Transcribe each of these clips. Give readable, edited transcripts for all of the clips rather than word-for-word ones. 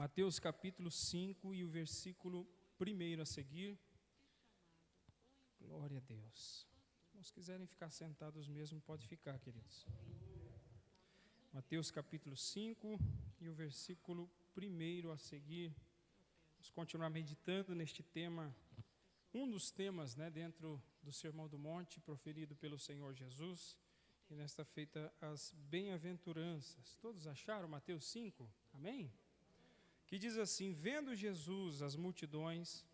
Mateus capítulo 5 e o versículo 1 a seguir. Glória a Deus. Se quiserem ficar sentados mesmo, pode ficar, queridos. Mateus capítulo 5 e o versículo 1 a seguir. Vamos continuar meditando neste tema, um dos temas, dentro do Sermão do Monte, proferido pelo Senhor Jesus. E nesta feita, as bem-aventuranças. Todos acharam Mateus 5? Amém? Que diz assim: vendo Jesus as multidões,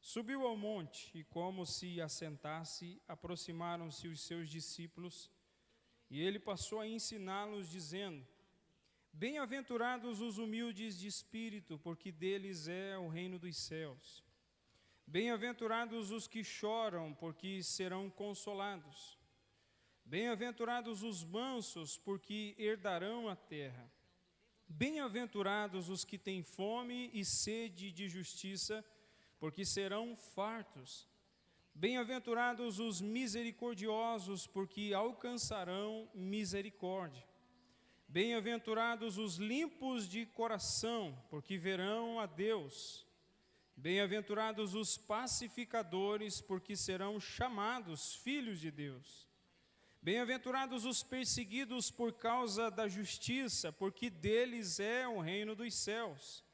subiu ao monte e, como se assentasse, aproximaram-se os seus discípulos, e ele passou a ensiná-los, dizendo: bem-aventurados os humildes de espírito, porque deles é o reino dos céus. Bem-aventurados os que choram, porque serão consolados. Bem-aventurados os mansos, porque herdarão a terra. Bem-aventurados os que têm fome e sede de justiça, porque serão fartos. Bem-aventurados os misericordiosos, porque alcançarão misericórdia. Bem-aventurados os limpos de coração, porque verão a Deus. Bem-aventurados os pacificadores, porque serão chamados filhos de Deus. Bem-aventurados os perseguidos por causa da justiça, porque deles é o reino dos céus.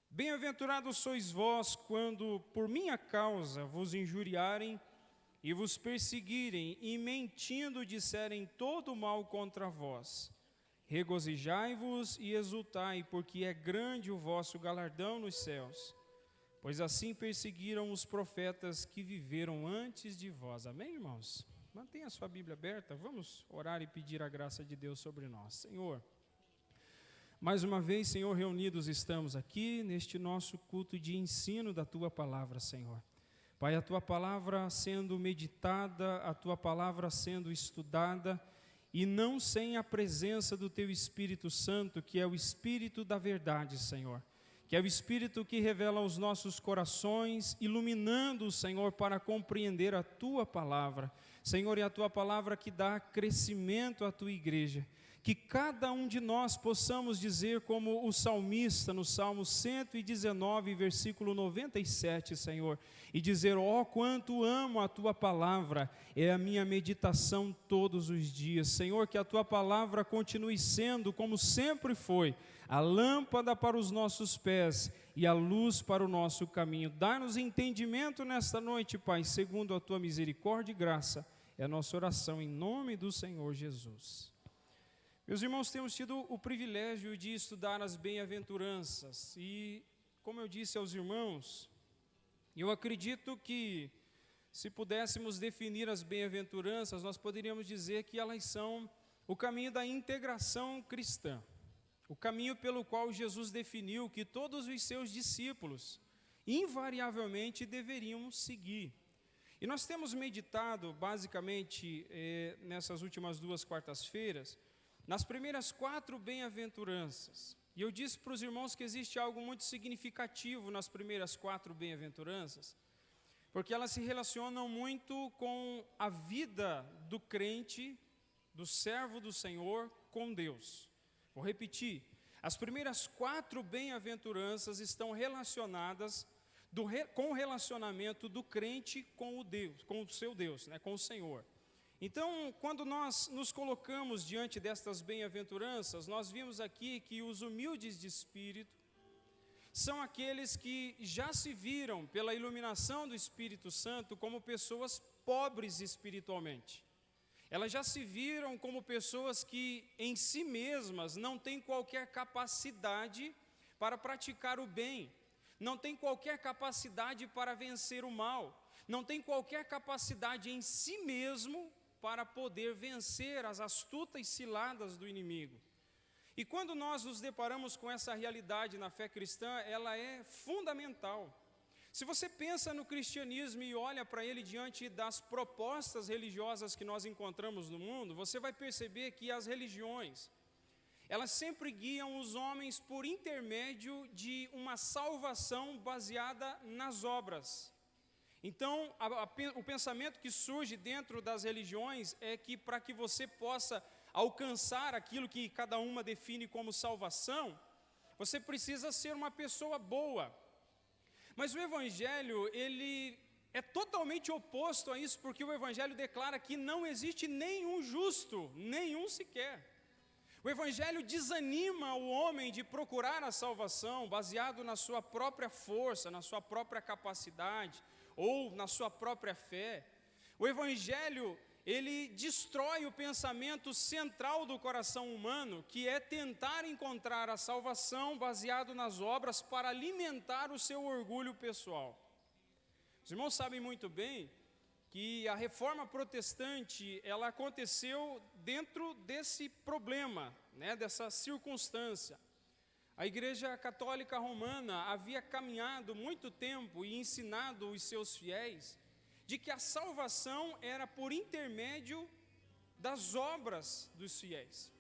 Bem-aventurados sois vós, quando por minha causa vos injuriarem e vos perseguirem, e mentindo disserem todo mal contra vós. Regozijai-vos e exultai, porque é grande o vosso galardão nos céus. Pois assim perseguiram os profetas que viveram antes de vós. Amém, irmãos? Mantenha a sua Bíblia aberta, vamos orar e pedir a graça de Deus sobre nós. Senhor, mais uma vez, Senhor, reunidos estamos aqui neste nosso culto de ensino da Tua Palavra, Senhor. Pai, a Tua Palavra sendo meditada, a Tua Palavra sendo estudada, e não sem a presença do Teu Espírito Santo, que é o Espírito da verdade, Senhor. Que é o Espírito que revela os nossos corações, iluminando, Senhor, para compreender a Tua Palavra. Senhor, e a Tua Palavra que dá crescimento à Tua igreja. Que cada um de nós possamos dizer como o salmista no Salmo 119, versículo 97, Senhor. E dizer: ó, quanto amo a Tua Palavra, é a minha meditação todos os dias. Senhor, que a Tua Palavra continue sendo, como sempre foi, a lâmpada para os nossos pés e a luz para o nosso caminho. Dá-nos entendimento nesta noite, Pai, segundo a Tua misericórdia e graça. É a nossa oração em nome do Senhor Jesus. Meus irmãos, temos tido o privilégio de estudar as bem-aventuranças. E, como eu disse aos irmãos, eu acredito que, se pudéssemos definir as bem-aventuranças, nós poderíamos dizer que elas são o caminho da integração cristã. O caminho pelo qual Jesus definiu que todos os seus discípulos invariavelmente deveriam seguir. E nós temos meditado basicamente nessas últimas 2 quartas-feiras, nas primeiras 4 bem-aventuranças. E eu disse para os irmãos que existe algo muito significativo nas primeiras 4 bem-aventuranças, porque elas se relacionam muito com a vida do crente, do servo do Senhor, com Deus. Vou repetir, as primeiras 4 bem-aventuranças estão relacionadas com o relacionamento do crente com o Deus, com o seu Deus, com o Senhor. Então, quando nós nos colocamos diante destas bem-aventuranças, nós vimos aqui que os humildes de espírito são aqueles que já se viram pela iluminação do Espírito Santo como pessoas pobres espiritualmente. Elas já se viram como pessoas que em si mesmas não têm qualquer capacidade para praticar o bem, não têm qualquer capacidade para vencer o mal, não têm qualquer capacidade em si mesmo para poder vencer as astutas ciladas do inimigo. E quando nós nos deparamos com essa realidade na fé cristã, ela é fundamental. Se você pensa no cristianismo e olha para ele diante das propostas religiosas que nós encontramos no mundo, você vai perceber que as religiões, elas sempre guiam os homens por intermédio de uma salvação baseada nas obras. Então, o pensamento que surge dentro das religiões é que para que você possa alcançar aquilo que cada uma define como salvação, você precisa ser uma pessoa boa. Mas o Evangelho, ele é totalmente oposto a isso, porque o Evangelho declara que não existe nenhum justo, nenhum sequer. O Evangelho desanima o homem de procurar a salvação baseado na sua própria força, na sua própria capacidade ou na sua própria fé. O Evangelho, ele destrói o pensamento central do coração humano, que é tentar encontrar a salvação baseado nas obras para alimentar o seu orgulho pessoal. Os irmãos sabem muito bem que a reforma protestante, ela aconteceu dentro desse problema, dessa circunstância. A Igreja Católica Romana havia caminhado muito tempo e ensinado os seus fiéis de que a salvação era por intermédio das obras dos fiéis.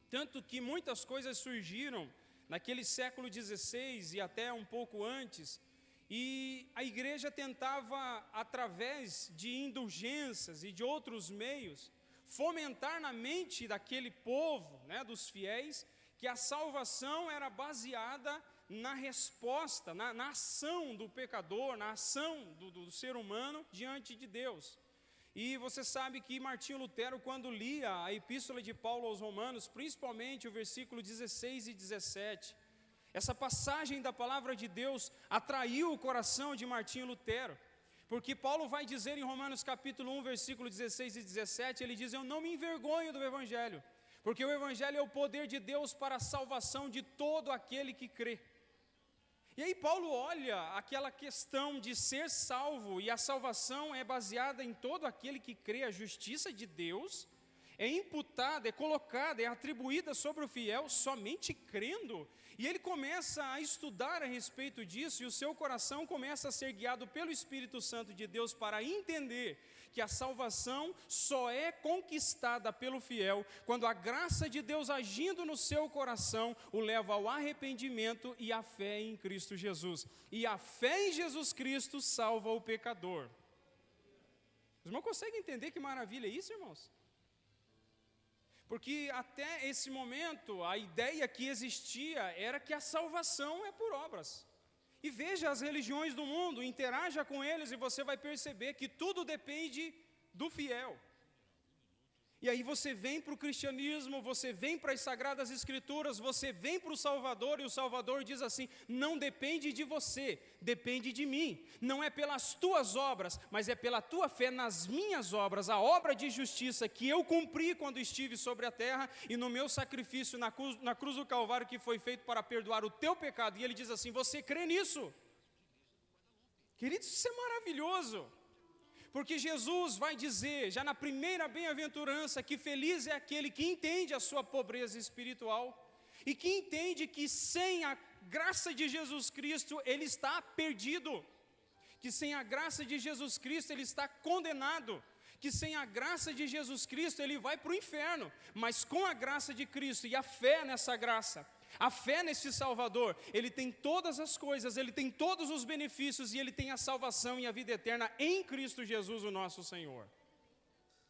Tanto que muitas coisas surgiram naquele século XVI e até um pouco antes, e a igreja tentava, através de indulgências e de outros meios, fomentar na mente daquele povo, dos fiéis, que a salvação era baseada na resposta, na ação do pecador, na ação do ser humano diante de Deus. E você sabe que Martinho Lutero, quando lia a epístola de Paulo aos Romanos, principalmente o versículo 16 e 17, essa passagem da palavra de Deus atraiu o coração de Martinho Lutero, porque Paulo vai dizer em Romanos capítulo 1, versículo 16 e 17, ele diz: eu não me envergonho do Evangelho, porque o Evangelho é o poder de Deus para a salvação de todo aquele que crê. E aí Paulo olha aquela questão de ser salvo, e a salvação é baseada em todo aquele que crê. A justiça de Deus é imputada, é colocada, é atribuída sobre o fiel somente crendo. E ele começa a estudar a respeito disso, e o seu coração começa a ser guiado pelo Espírito Santo de Deus para entender que a salvação só é conquistada pelo fiel quando a graça de Deus agindo no seu coração o leva ao arrependimento e à fé em Cristo Jesus. E a fé em Jesus Cristo salva o pecador. Os irmãos conseguem entender que maravilha é isso, irmãos? Porque até esse momento, a ideia que existia era que a salvação é por obras. E veja as religiões do mundo, interaja com eles e você vai perceber que tudo depende do fiel. E aí você vem para o cristianismo, você vem para as Sagradas Escrituras, você vem para o Salvador, e o Salvador diz assim: não depende de você, depende de mim. Não é pelas tuas obras, mas é pela tua fé nas minhas obras, a obra de justiça que eu cumpri quando estive sobre a terra, e no meu sacrifício na cruz do Calvário, que foi feito para perdoar o teu pecado. E ele diz assim: você crê nisso? Queridos, isso é maravilhoso. Porque Jesus vai dizer, já na primeira bem-aventurança, que feliz é aquele que entende a sua pobreza espiritual e que entende que sem a graça de Jesus Cristo ele está perdido, que sem a graça de Jesus Cristo ele está condenado, que sem a graça de Jesus Cristo ele vai para o inferno, mas com a graça de Cristo e a fé nessa graça, a fé nesse Salvador, ele tem todas as coisas, ele tem todos os benefícios e ele tem a salvação e a vida eterna em Cristo Jesus, o nosso Senhor.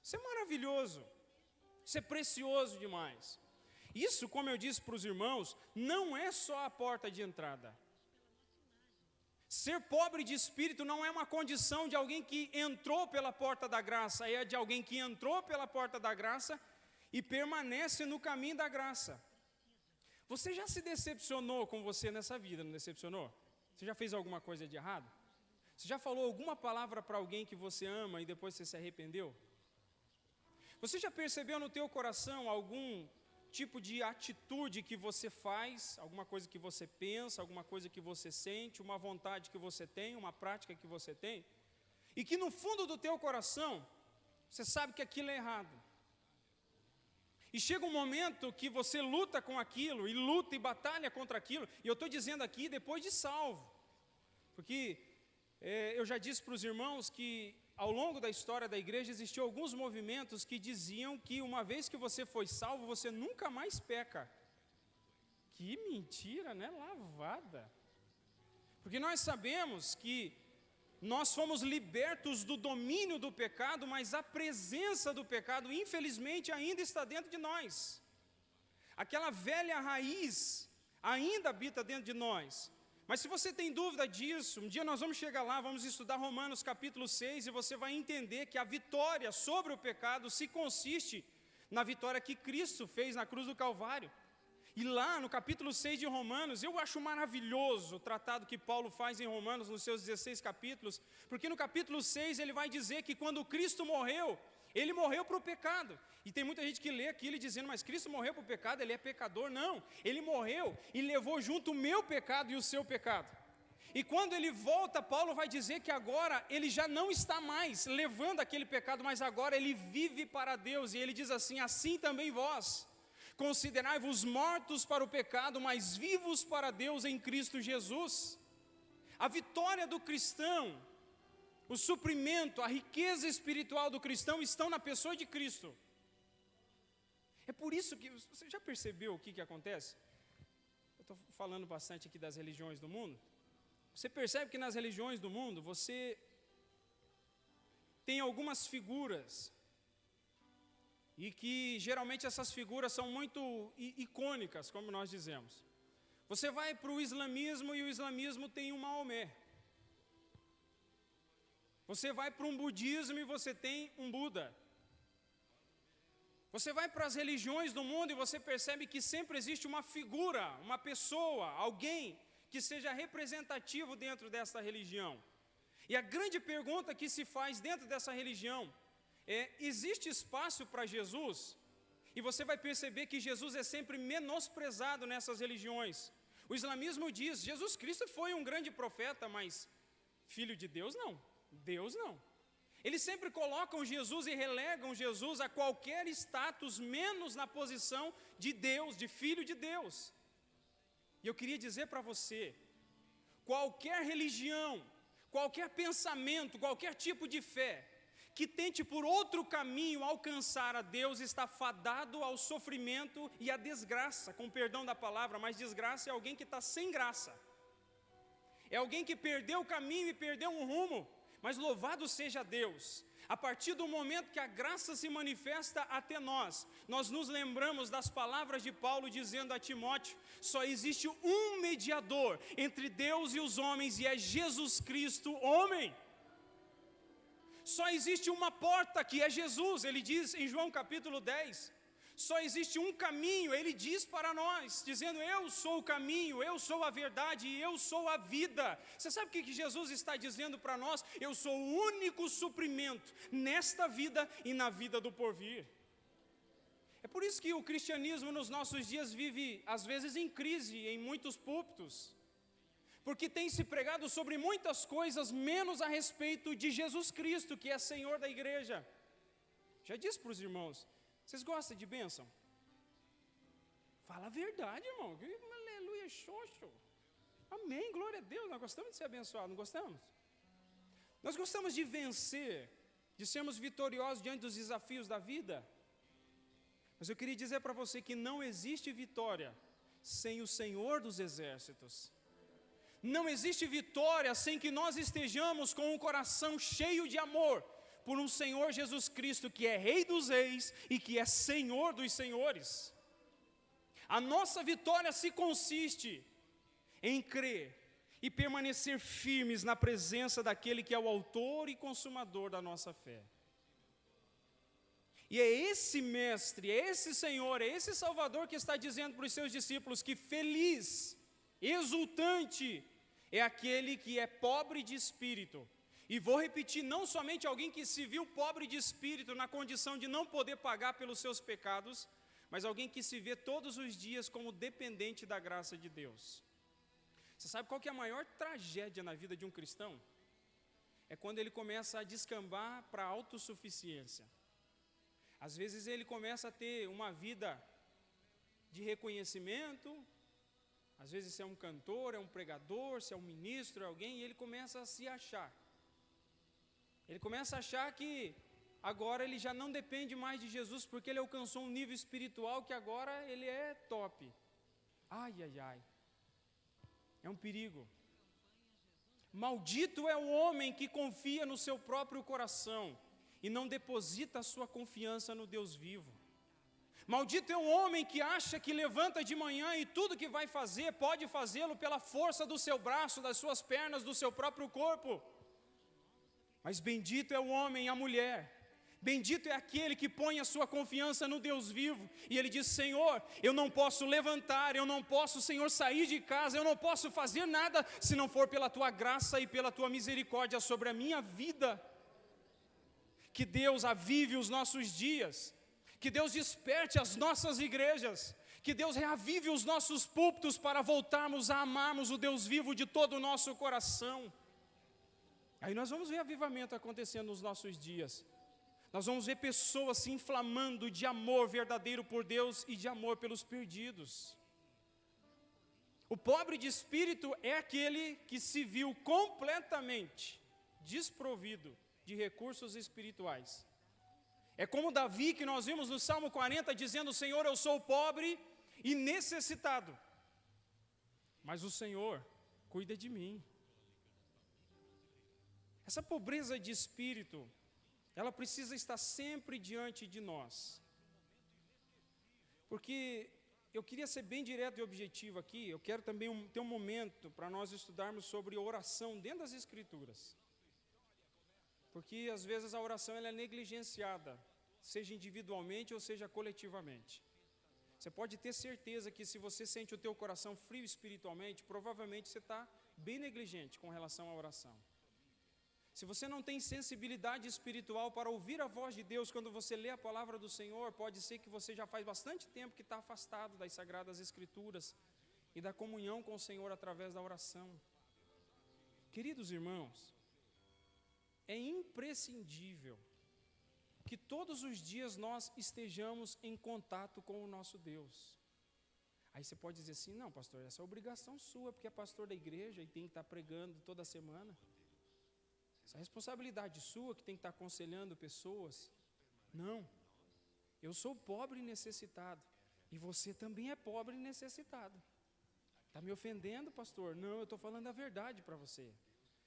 Isso é maravilhoso, isso é precioso demais. Isso, como eu disse para os irmãos, não é só a porta de entrada. Ser pobre de espírito não é uma condição de alguém que entrou pela porta da graça, é de alguém que entrou pela porta da graça e permanece no caminho da graça. Você já se decepcionou com você nessa vida, não decepcionou? Você já fez alguma coisa de errado? Você já falou alguma palavra para alguém que você ama e depois você se arrependeu? Você já percebeu no teu coração algum tipo de atitude que você faz, alguma coisa que você pensa, alguma coisa que você sente, uma vontade que você tem, uma prática que você tem, e que no fundo do teu coração, você sabe que aquilo é errado? E chega um momento que você luta com aquilo, e luta e batalha contra aquilo, e eu estou dizendo aqui depois de salvo, porque eu já disse para os irmãos que ao longo da história da igreja existiam alguns movimentos que diziam que uma vez que você foi salvo, você nunca mais peca. Que mentira, né? Lavada. Porque nós sabemos que nós fomos libertos do domínio do pecado, mas a presença do pecado, infelizmente, ainda está dentro de nós. Aquela velha raiz, ainda habita dentro de nós. Mas se você tem dúvida disso, um dia nós vamos chegar lá, vamos estudar Romanos capítulo 6, e você vai entender que a vitória sobre o pecado se consiste na vitória que Cristo fez na cruz do Calvário. E lá no capítulo 6 de Romanos, eu acho maravilhoso o tratado que Paulo faz em Romanos, nos seus 16 capítulos, porque no capítulo 6 ele vai dizer que quando Cristo morreu, ele morreu para o pecado. E tem muita gente que lê aquilo dizendo, mas Cristo morreu para o pecado, ele é pecador. Não, ele morreu e levou junto o meu pecado e o seu pecado. E quando ele volta, Paulo vai dizer que agora ele já não está mais levando aquele pecado, mas agora ele vive para Deus. E ele diz assim, assim também vós, considerai-vos mortos para o pecado, mas vivos para Deus em Cristo Jesus. A vitória do cristão, o suprimento, a riqueza espiritual do cristão estão na pessoa de Cristo. É por isso que, você já percebeu o que acontece? Eu estou falando bastante aqui das religiões do mundo. Você percebe que nas religiões do mundo, você tem algumas figuras, e que geralmente essas figuras são muito icônicas, como nós dizemos. Você vai para o islamismo e o islamismo tem um Maomé. Você vai para um budismo e você tem um Buda. Você vai para as religiões do mundo e você percebe que sempre existe uma figura, uma pessoa, alguém que seja representativo dentro dessa religião. E a grande pergunta que se faz dentro dessa religião é, existe espaço para Jesus? E você vai perceber que Jesus é sempre menosprezado nessas religiões. O islamismo diz, Jesus Cristo foi um grande profeta, mas filho de Deus não, Deus não. Eles sempre colocam Jesus e relegam Jesus a qualquer status, menos na posição de Deus, de filho de Deus. E eu queria dizer para você, qualquer religião, qualquer pensamento, qualquer tipo de fé, que tente por outro caminho alcançar a Deus, está fadado ao sofrimento e à desgraça, com perdão da palavra, mas desgraça é alguém que está sem graça. É alguém que perdeu o caminho e perdeu um rumo, mas louvado seja Deus. A partir do momento que a graça se manifesta até nós, nós nos lembramos das palavras de Paulo dizendo a Timóteo, só existe um mediador entre Deus e os homens e é Jesus Cristo, homem. Só existe uma porta que é Jesus, ele diz em João capítulo 10, só existe um caminho, ele diz para nós, dizendo eu sou o caminho, eu sou a verdade e eu sou a vida. Você sabe o que Jesus está dizendo para nós? Eu sou o único suprimento nesta vida e na vida do porvir. É por isso que o cristianismo nos nossos dias vive às vezes em crise em muitos púlpitos, porque tem se pregado sobre muitas coisas, menos a respeito de Jesus Cristo, que é Senhor da igreja. Já disse para os irmãos, vocês gostam de bênção? Fala a verdade, irmão. Aleluia, xoxo. Amém, glória a Deus. Nós gostamos de ser abençoados, não gostamos? Nós gostamos de vencer, de sermos vitoriosos diante dos desafios da vida. Mas eu queria dizer para você que não existe vitória sem o Senhor dos exércitos. Não existe vitória sem que nós estejamos com um coração cheio de amor por um Senhor Jesus Cristo, que é Rei dos Reis e que é Senhor dos Senhores. A nossa vitória se consiste em crer e permanecer firmes na presença daquele que é o autor e consumador da nossa fé. E é esse mestre, é esse Senhor, é esse Salvador que está dizendo para os seus discípulos que feliz, exultante, é aquele que é pobre de espírito. E vou repetir, não somente alguém que se viu pobre de espírito na condição de não poder pagar pelos seus pecados, mas alguém que se vê todos os dias como dependente da graça de Deus. Você sabe qual que é a maior tragédia na vida de um cristão? É quando ele começa a descambar para a autossuficiência. Às vezes ele começa a ter uma vida de reconhecimento, às vezes se é um cantor, é um pregador, se é um ministro, é alguém, e ele começa a se achar. Ele começa a achar que agora ele já não depende mais de Jesus, porque ele alcançou um nível espiritual que agora ele é top. Ai, ai, ai. É um perigo. Maldito é o homem que confia no seu próprio coração e não deposita a sua confiança no Deus vivo. Maldito é o homem que acha que levanta de manhã e tudo que vai fazer, pode fazê-lo pela força do seu braço, das suas pernas, do seu próprio corpo. Mas bendito é o homem e a mulher, bendito é aquele que põe a sua confiança no Deus vivo, e ele diz: Senhor, eu não posso levantar, eu não posso, Senhor, sair de casa, eu não posso fazer nada, se não for pela Tua graça e pela Tua misericórdia sobre a minha vida. Que Deus avive os nossos dias, que Deus desperte as nossas igrejas, que Deus reavive os nossos púlpitos para voltarmos a amarmos o Deus vivo de todo o nosso coração. Aí nós vamos ver avivamento acontecendo nos nossos dias. Nós vamos ver pessoas se inflamando de amor verdadeiro por Deus e de amor pelos perdidos. O pobre de espírito é aquele que se viu completamente desprovido de recursos espirituais. É como Davi, que nós vimos no Salmo 40, dizendo: Senhor, eu sou pobre e necessitado, mas o Senhor cuida de mim. Essa pobreza de espírito, ela precisa estar sempre diante de nós. Porque eu queria ser bem direto e objetivo aqui, eu quero também ter um momento para nós estudarmos sobre oração dentro das Escrituras. Porque às vezes a oração ela é negligenciada, seja individualmente ou seja coletivamente. Você pode ter certeza que se você sente o teu coração frio espiritualmente, provavelmente você está bem negligente com relação à oração. Se você não tem sensibilidade espiritual para ouvir a voz de Deus quando você lê a palavra do Senhor, pode ser que você já faz bastante tempo que está afastado das Sagradas Escrituras e da comunhão com o Senhor através da oração. Queridos irmãos, é imprescindível que todos os dias nós estejamos em contato com o nosso Deus. Aí você pode dizer assim: não, pastor, essa é obrigação sua, porque é pastor da igreja e tem que estar pregando toda semana. Essa responsabilidade sua que tem que estar aconselhando pessoas. Não, eu sou pobre e necessitado, e você também é pobre e necessitado. Está me ofendendo, pastor? Não, eu estou falando a verdade para você,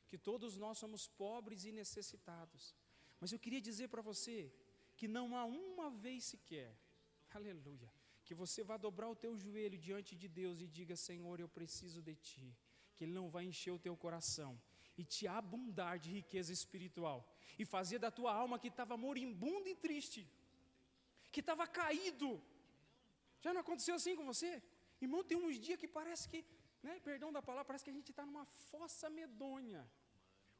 que todos nós somos pobres e necessitados. Mas eu queria dizer para você que não há uma vez sequer, aleluia, que você vá dobrar o teu joelho diante de Deus e diga: Senhor, eu preciso de Ti, que Ele não vai encher o teu coração e te abundar de riqueza espiritual, e fazer da tua alma que estava moribunda e triste, que estava caído. Já não aconteceu assim com você? Irmão, tem uns dias que parece que, perdão da palavra, parece que a gente está numa fossa medonha.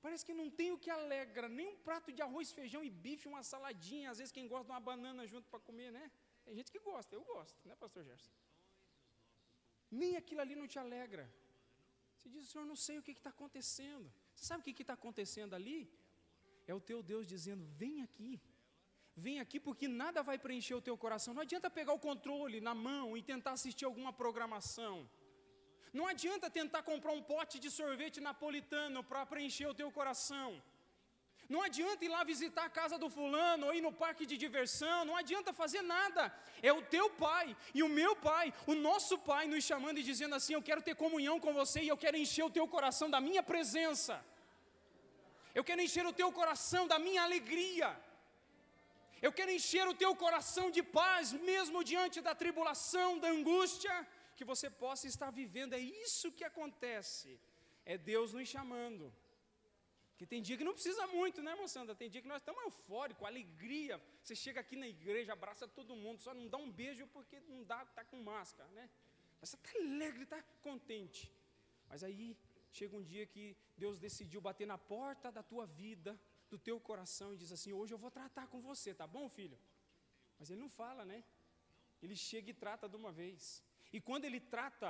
Parece que não tem o que alegra, nem um prato de arroz, feijão e bife, uma saladinha, às vezes quem gosta de uma banana junto para comer, né? Tem gente que gosta, eu gosto, né, pastor Gerson? Nem aquilo ali não te alegra. Você diz: Senhor, não sei o que está acontecendo. Você sabe o que está acontecendo ali? É o teu Deus dizendo: vem aqui porque nada vai preencher o teu coração. Não adianta pegar o controle na mão e tentar assistir alguma programação. Não adianta tentar comprar um pote de sorvete napolitano para preencher o teu coração. Não adianta ir lá visitar a casa do fulano ou ir no parque de diversão. Não adianta fazer nada. É o teu pai e o meu pai, o nosso pai, nos chamando e dizendo assim: eu quero ter comunhão com você e eu quero encher o teu coração da minha presença. Eu quero encher o teu coração da minha alegria. Eu quero encher o teu coração de paz, mesmo diante da tribulação, da angústia que você possa estar vivendo. É isso que acontece. É Deus nos chamando. Porque tem dia que não precisa muito, né, irmã Sandra? Tem dia que nós estamos eufóricos, alegria. Você chega aqui na igreja, abraça todo mundo, só não dá um beijo porque não dá, está com máscara, né? Mas você está alegre, está contente. Mas aí chega um dia que Deus decidiu bater na porta da tua vida, do teu coração, e diz assim: hoje eu vou tratar com você, tá bom, filho? Mas Ele não fala, né? Ele chega e trata de uma vez. E quando Ele trata,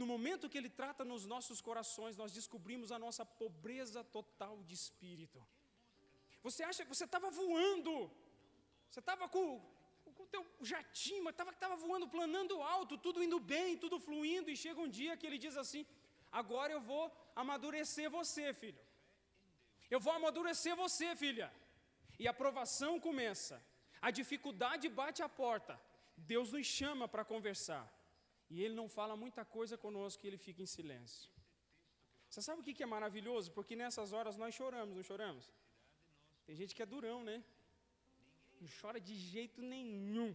no momento que Ele trata nos nossos corações, nós descobrimos a nossa pobreza total de espírito. Você acha que você estava voando, você estava com o teu jatinho, mas estava voando, planando alto, tudo indo bem, tudo fluindo, e chega um dia que Ele diz assim: agora eu vou amadurecer você, filho. Eu vou amadurecer você, filha. E a provação começa, a dificuldade bate a porta, Deus nos chama para conversar. E Ele não fala muita coisa conosco, que Ele fica em silêncio. Você sabe o que é maravilhoso? Porque nessas horas nós choramos, não choramos? Tem gente que é durão, né? Não chora de jeito nenhum.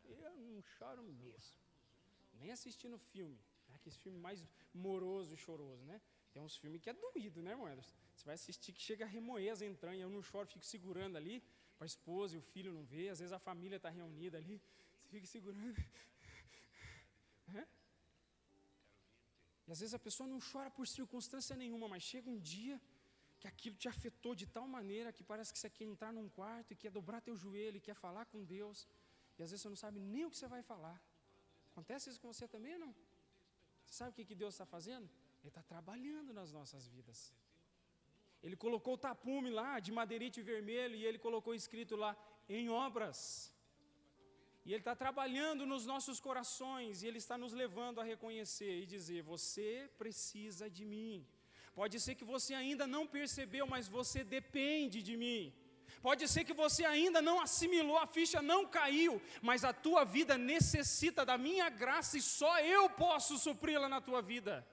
Eu não choro mesmo. Nem assistindo filme. Aquele filme mais moroso e choroso, né? Tem uns filmes que é doído, né, irmão Anderson? Você vai assistir que chega a remoer as entranhas. Eu não choro, fico segurando ali, para a esposa e o filho não ver. Às vezes a família está reunida ali, você fica segurando. E às vezes a pessoa não chora por circunstância nenhuma, mas chega um dia que aquilo te afetou de tal maneira que parece que você quer entrar num quarto e quer dobrar teu joelho e quer falar com Deus. E às vezes você não sabe nem o que você vai falar. Acontece isso com você também ou não? Você sabe o que Deus está fazendo? Ele está trabalhando nas nossas vidas. Ele colocou o tapume lá, de madeirite vermelho, e ele colocou escrito lá, em obras. E ele está trabalhando nos nossos corações, e ele está nos levando a reconhecer e dizer, você precisa de mim. Pode ser que você ainda não percebeu, mas você depende de mim. Pode ser que você ainda não assimilou, a ficha não caiu, mas a tua vida necessita da minha graça e só eu posso supri-la na tua vida.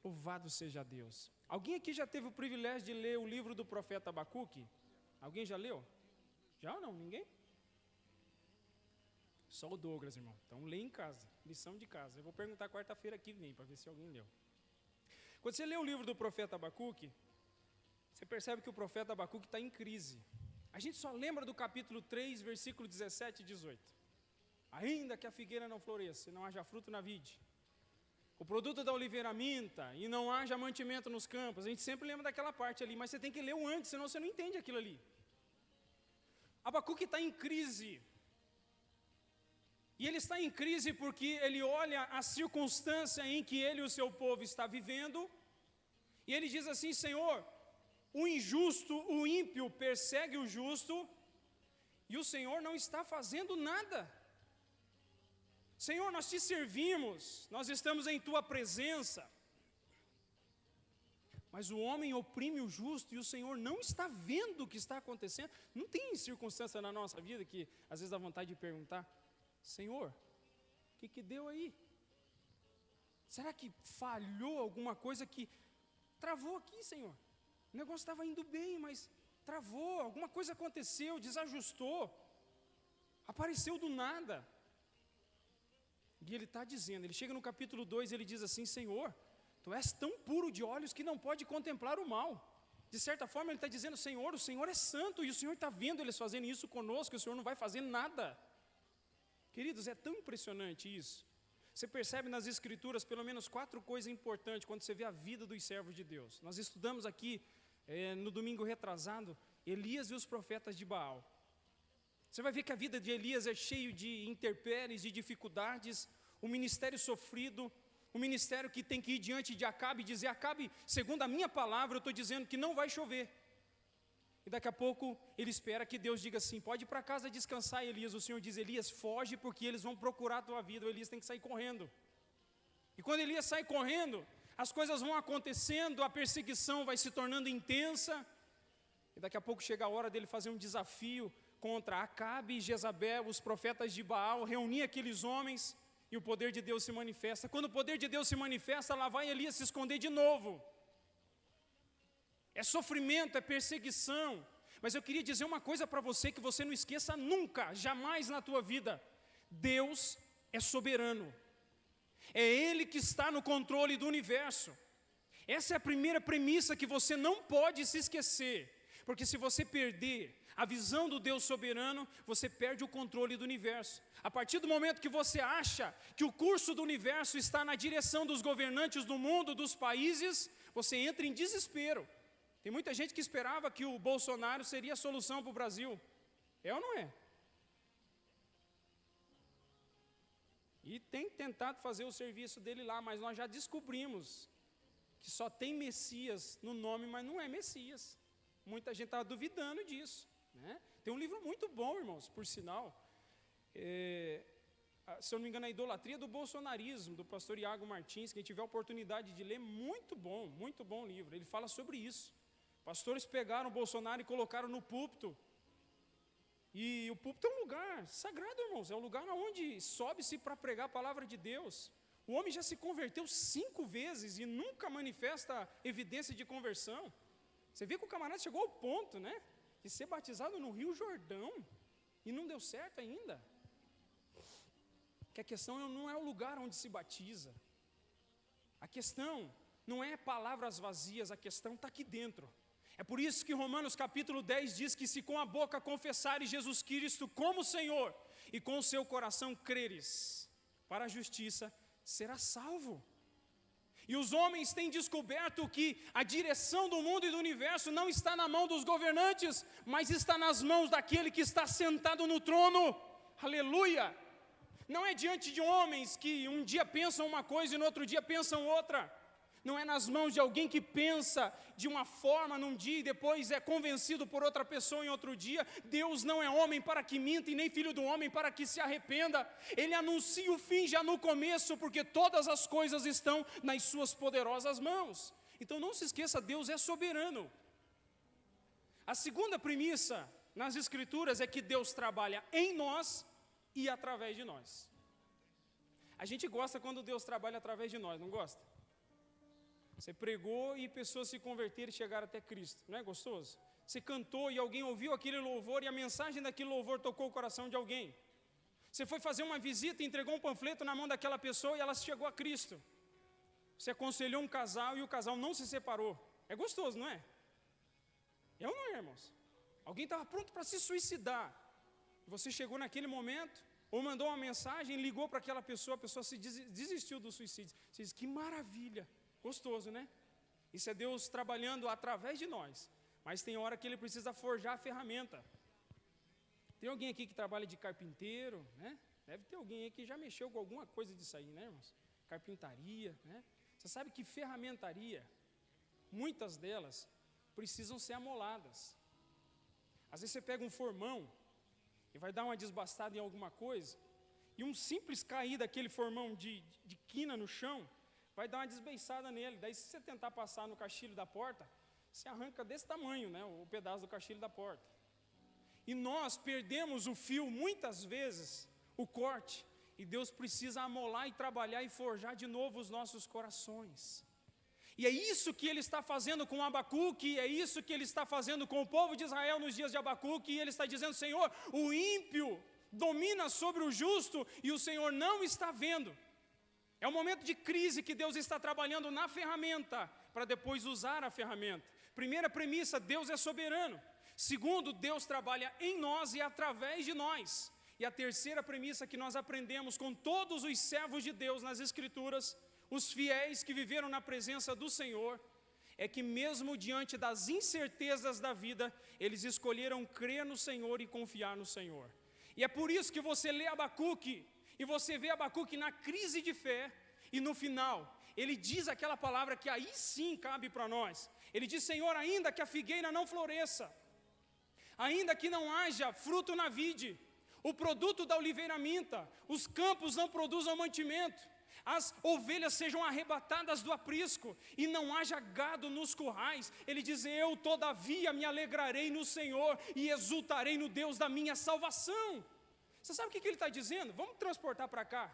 Louvado seja Deus. Alguém aqui já teve o privilégio de ler o livro do profeta Abacuque? Alguém já leu? Já ou não? Ninguém? Só o Douglas, irmão. Então lê em casa, lição de casa. Eu vou perguntar quarta-feira que vem, para ver se alguém leu. Quando você lê o livro do profeta Abacuque, você percebe que o profeta Abacuque está em crise. A gente só lembra do capítulo 3, versículo 17 e 18. Ainda que a figueira não floresça e não haja fruto na vide, o produto da oliveira minta e não haja mantimento nos campos. A gente sempre lembra daquela parte ali, mas você tem que ler o antes, senão você não entende aquilo ali. Abacuque está em crise. E ele está em crise porque ele olha a circunstância em que ele e o seu povo está vivendo, e ele diz assim, Senhor, o injusto, o ímpio persegue o justo, e o Senhor não está fazendo nada. Senhor, nós te servimos, nós estamos em tua presença, mas o homem oprime o justo e o Senhor não está vendo o que está acontecendo. Não tem circunstância na nossa vida que às vezes dá vontade de perguntar, Senhor, o que deu aí? Será que falhou alguma coisa que travou aqui, Senhor? O negócio estava indo bem, mas travou, alguma coisa aconteceu, desajustou, apareceu do nada. E ele está dizendo, ele chega no capítulo 2, ele diz assim, Senhor, tu és tão puro de olhos que não pode contemplar o mal. De certa forma ele está dizendo, Senhor, o Senhor é santo e o Senhor está vendo eles fazendo isso conosco, e o Senhor não vai fazer nada. Queridos, é tão impressionante isso. Você percebe nas Escrituras pelo menos 4 coisas importantes quando você vê a vida dos servos de Deus. Nós estudamos aqui, no domingo retrasado, Elias e os profetas de Baal. Você vai ver que a vida de Elias é cheio de intempéries, de dificuldades, o ministério sofrido, o ministério que tem que ir diante de Acabe e dizer, Acabe, segundo a minha palavra, eu estou dizendo que não vai chover. E daqui a pouco ele espera que Deus diga assim, pode ir para casa descansar, Elias. O Senhor diz, Elias, foge porque eles vão procurar a tua vida. O Elias tem que sair correndo. E quando Elias sai correndo, as coisas vão acontecendo, a perseguição vai se tornando intensa. E daqui a pouco chega a hora dele fazer um desafio contra Acabe e Jezabel, os profetas de Baal, reunir aqueles homens e o poder de Deus se manifesta. Quando o poder de Deus se manifesta, lá vai Elias se esconder de novo. É sofrimento, é perseguição. Mas eu queria dizer uma coisa para você que você não esqueça nunca, jamais na tua vida. Deus é soberano. É Ele que está no controle do universo. Essa é a primeira premissa que você não pode se esquecer. Porque se você perder a visão do Deus soberano, você perde o controle do universo. A partir do momento que você acha que o curso do universo está na direção dos governantes do mundo, dos países, você entra em desespero. Tem muita gente que esperava que o Bolsonaro seria a solução para o Brasil. É ou não é? E tem tentado fazer o serviço dele lá, mas nós já descobrimos que só tem Messias no nome, mas não é Messias. Muita gente estava duvidando disso, né? Tem um livro muito bom, irmãos, por sinal. Se eu não me engano, a idolatria do bolsonarismo, do pastor Iago Martins. Quem tiver a oportunidade de ler, muito bom livro. Ele fala sobre isso. Pastores pegaram o Bolsonaro e colocaram no púlpito. E o púlpito é um lugar sagrado, irmãos. É um lugar onde sobe-se para pregar a palavra de Deus. O homem já se converteu 5 vezes e nunca manifesta evidência de conversão. Você vê que o camarada chegou ao ponto, né, de ser batizado no Rio Jordão e não deu certo ainda. que a questão não é o lugar onde se batiza. A questão não é palavras vazias, a questão está aqui dentro. É por isso que Romanos capítulo 10 diz que se com a boca confessares Jesus Cristo como Senhor e com o seu coração creres para a justiça, será salvo. E os homens têm descoberto que a direção do mundo e do universo não está na mão dos governantes, mas está nas mãos daquele que está sentado no trono. Aleluia! Não é diante de homens que um dia pensam uma coisa e no outro dia pensam outra. Não é nas mãos de alguém que pensa de uma forma num dia e depois é convencido por outra pessoa em outro dia. Deus não é homem para que minta e nem filho do homem para que se arrependa. Ele anuncia o fim já no começo, porque todas as coisas estão nas suas poderosas mãos. Então não se esqueça, Deus é soberano. A segunda premissa nas Escrituras é que Deus trabalha em nós e através de nós. A gente gosta quando Deus trabalha através de nós, não gosta? Você pregou e pessoas se converteram e chegaram até Cristo, não é gostoso? Você cantou e alguém ouviu aquele louvor e a mensagem daquele louvor tocou o coração de alguém. Você foi fazer uma visita e entregou um panfleto na mão daquela pessoa e ela chegou a Cristo. Você aconselhou um casal e o casal não se separou. É gostoso, não é? É ou não é, irmãos? Alguém estava pronto para se suicidar. Você chegou naquele momento, ou mandou uma mensagem, ligou para aquela pessoa, a pessoa se desistiu do suicídio. Você diz, que maravilha! Gostoso, né? Isso é Deus trabalhando através de nós. Mas tem hora que Ele precisa forjar a ferramenta. Tem alguém aqui que trabalha de carpinteiro, né? Deve ter alguém aí que já mexeu com alguma coisa disso aí, né, irmãos? Carpintaria, né? Você sabe que ferramentaria, muitas delas, precisam ser amoladas. Às vezes você pega um formão e vai dar uma desbastada em alguma coisa, e um simples cair daquele formão de quina no chão, vai dar uma desbeiçada nele. Daí, se você tentar passar no caixilho da porta, você arranca desse tamanho, né, o pedaço do caixilho da porta. E nós perdemos o fio, muitas vezes, o corte, e Deus precisa amolar e trabalhar e forjar de novo os nossos corações. E é isso que Ele está fazendo com Abacuque, é isso que Ele está fazendo com o povo de Israel nos dias de Abacuque, e Ele está dizendo, Senhor, o ímpio domina sobre o justo, e o Senhor não está vendo. É um momento de crise que Deus está trabalhando na ferramenta, para depois usar a ferramenta. Primeira premissa, Deus é soberano. Segundo, Deus trabalha em nós e através de nós. E a terceira premissa que nós aprendemos com todos os servos de Deus nas Escrituras, os fiéis que viveram na presença do Senhor, é que mesmo diante das incertezas da vida, eles escolheram crer no Senhor e confiar no Senhor. E é por isso que você lê Abacuque, e você vê Abacuque na crise de fé, e no final, ele diz aquela palavra que aí sim cabe para nós. Ele diz, Senhor, ainda que a figueira não floresça, ainda que não haja fruto na vide, o produto da oliveira minta, os campos não produzam mantimento, as ovelhas sejam arrebatadas do aprisco, e não haja gado nos currais, ele diz, eu todavia me alegrarei no Senhor, e exultarei no Deus da minha salvação. Você sabe o que ele está dizendo? Vamos transportar para cá.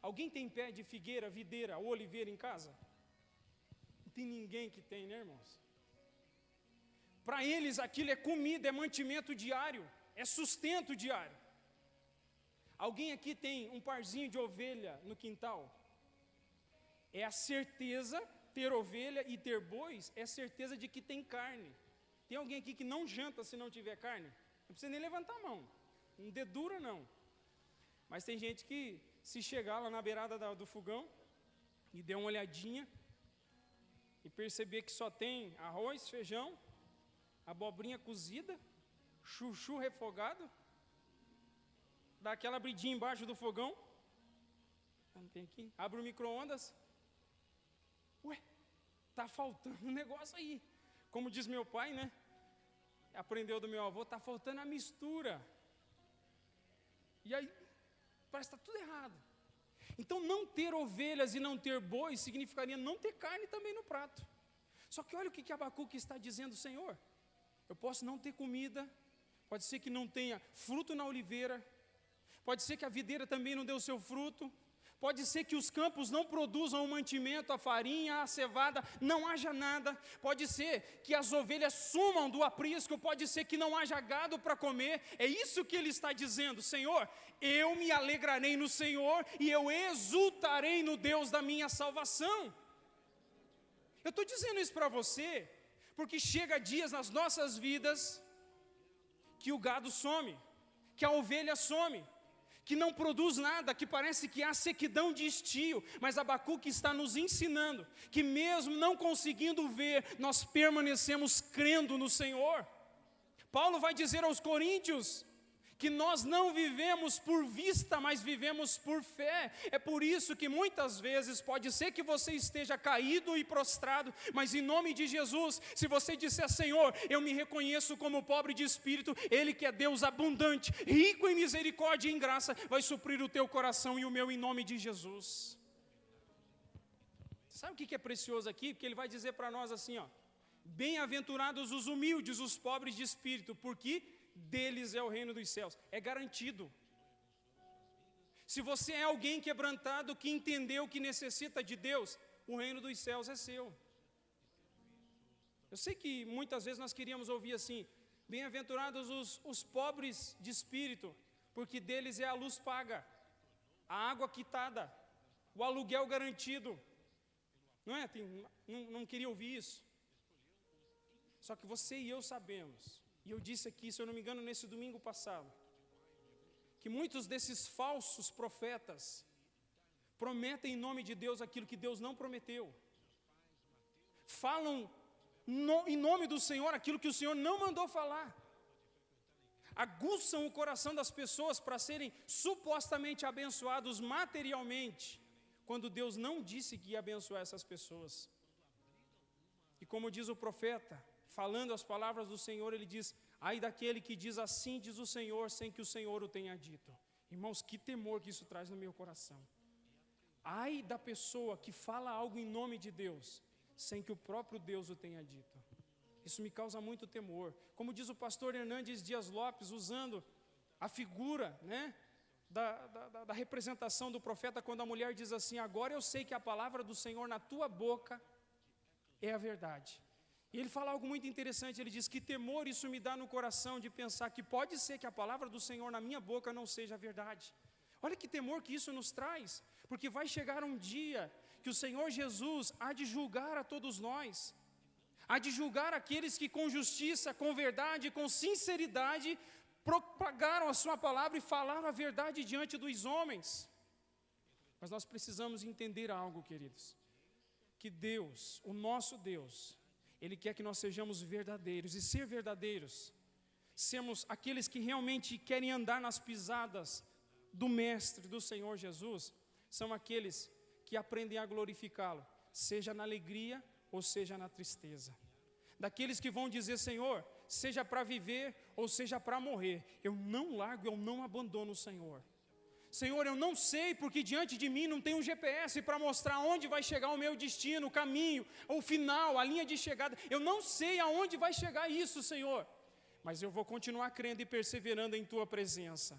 Alguém tem pé de figueira, videira ou oliveira em casa? Não tem ninguém que tem, né, irmãos? Para eles aquilo é comida, é mantimento diário, é sustento diário. Alguém aqui tem um parzinho de ovelha no quintal? É a certeza, ter ovelha e ter bois, é certeza de que tem carne. Tem alguém aqui que não janta se não tiver carne? Não precisa nem levantar a mão. Não dedura, não. Mas tem gente que, se chegar lá na beirada do fogão e der uma olhadinha e perceber que só tem arroz, feijão, abobrinha cozida, chuchu refogado, dá aquela abridinha embaixo do fogão, não tem aqui, abre o micro-ondas, ué, está faltando um negócio aí. Como diz meu pai, né? Aprendeu do meu avô, está faltando a mistura. E aí, parece que está tudo errado. Então, não ter ovelhas e não ter bois significaria não ter carne também no prato. Só que olha o que Abacuque está dizendo, Senhor. Eu posso não ter comida, pode ser que não tenha fruto na oliveira, pode ser que a videira também não dê o seu fruto, Pode ser que os campos não produzam o mantimento, a farinha, a cevada, não haja nada. Pode ser que as ovelhas sumam do aprisco, pode ser que não haja gado para comer. É isso que ele está dizendo: Senhor, eu me alegrarei no Senhor e eu exultarei no Deus da minha salvação. Eu estou dizendo isso para você, porque chega dias nas nossas vidas que o gado some, que a ovelha some, que não produz nada, que parece que há sequidão de estio, mas Abacuque está nos ensinando que mesmo não conseguindo ver, nós permanecemos crendo no Senhor. Paulo vai dizer aos coríntios que nós não vivemos por vista, mas vivemos por fé. É por isso que muitas vezes pode ser que você esteja caído e prostrado, mas em nome de Jesus, se você disser: Senhor, eu me reconheço como pobre de espírito, Ele que é Deus abundante, rico em misericórdia e em graça, vai suprir o teu coração e o meu em nome de Jesus. Sabe o que é precioso aqui? Porque ele vai dizer para nós assim, ó: bem-aventurados os humildes, os pobres de espírito, porque deles é o reino dos céus. É garantido. Se você é alguém quebrantado, que entendeu que necessita de Deus, o reino dos céus é seu. Eu sei que muitas vezes nós queríamos ouvir assim: bem-aventurados os pobres de espírito, porque deles é a luz paga, a água quitada, o aluguel garantido. Não é? Não queria ouvir isso. Só que você e eu sabemos, e eu disse aqui, se eu não me engano, nesse domingo passado, que muitos desses falsos profetas prometem em nome de Deus aquilo que Deus não prometeu. Falam em nome do Senhor aquilo que o Senhor não mandou falar. Aguçam o coração das pessoas para serem supostamente abençoados materialmente, quando Deus não disse que ia abençoar essas pessoas. E como diz o profeta, falando as palavras do Senhor, ele diz: ai daquele que diz assim diz o Senhor, sem que o Senhor o tenha dito. Irmãos, que temor que isso traz no meu coração. Ai da pessoa que fala algo em nome de Deus, sem que o próprio Deus o tenha dito. Isso me causa muito temor. Como diz o pastor Hernandes Dias Lopes, usando a figura, né, da representação do profeta, quando a mulher diz assim: agora eu sei que a palavra do Senhor na tua boca é a verdade. E ele fala algo muito interessante, ele diz: que temor isso me dá no coração de pensar que pode ser que a palavra do Senhor na minha boca não seja a verdade. Olha que temor que isso nos traz, porque vai chegar um dia que o Senhor Jesus há de julgar a todos nós, há de julgar aqueles que com justiça, com verdade, com sinceridade, propagaram a sua palavra e falaram a verdade diante dos homens. Mas nós precisamos entender algo, queridos, que Deus, o nosso Deus, Ele quer que nós sejamos verdadeiros, e ser verdadeiros, sermos aqueles que realmente querem andar nas pisadas do Mestre, do Senhor Jesus, são aqueles que aprendem a glorificá-lo, seja na alegria ou seja na tristeza. Daqueles que vão dizer: Senhor, seja para viver ou seja para morrer, eu não largo, eu não abandono o Senhor. Senhor, eu não sei, porque diante de mim não tem um GPS para mostrar onde vai chegar o meu destino, o caminho, o final, a linha de chegada. Eu não sei aonde vai chegar isso, Senhor, mas eu vou continuar crendo e perseverando em Tua presença.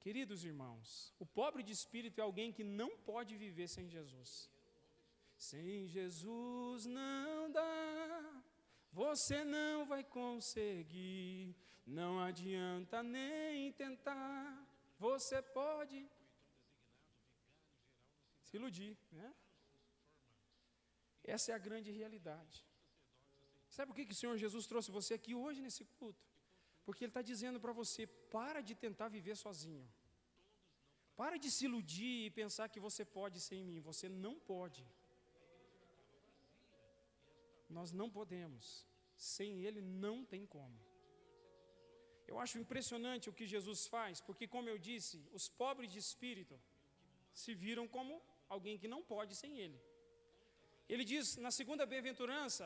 Queridos irmãos, o pobre de espírito é alguém que não pode viver sem Jesus. Sem Jesus não dá, você não vai conseguir, não adianta nem tentar. Você pode se iludir, né? Essa é a grande realidade. Sabe por que o Senhor Jesus trouxe você aqui hoje nesse culto? Porque Ele está dizendo para você: para de tentar viver sozinho. Para de se iludir e pensar que você pode sem mim. Você não pode. Nós não podemos. Sem Ele não tem como. Eu acho impressionante o que Jesus faz, porque, como eu disse, os pobres de espírito se viram como alguém que não pode sem Ele. Ele diz, na segunda bem-aventurança,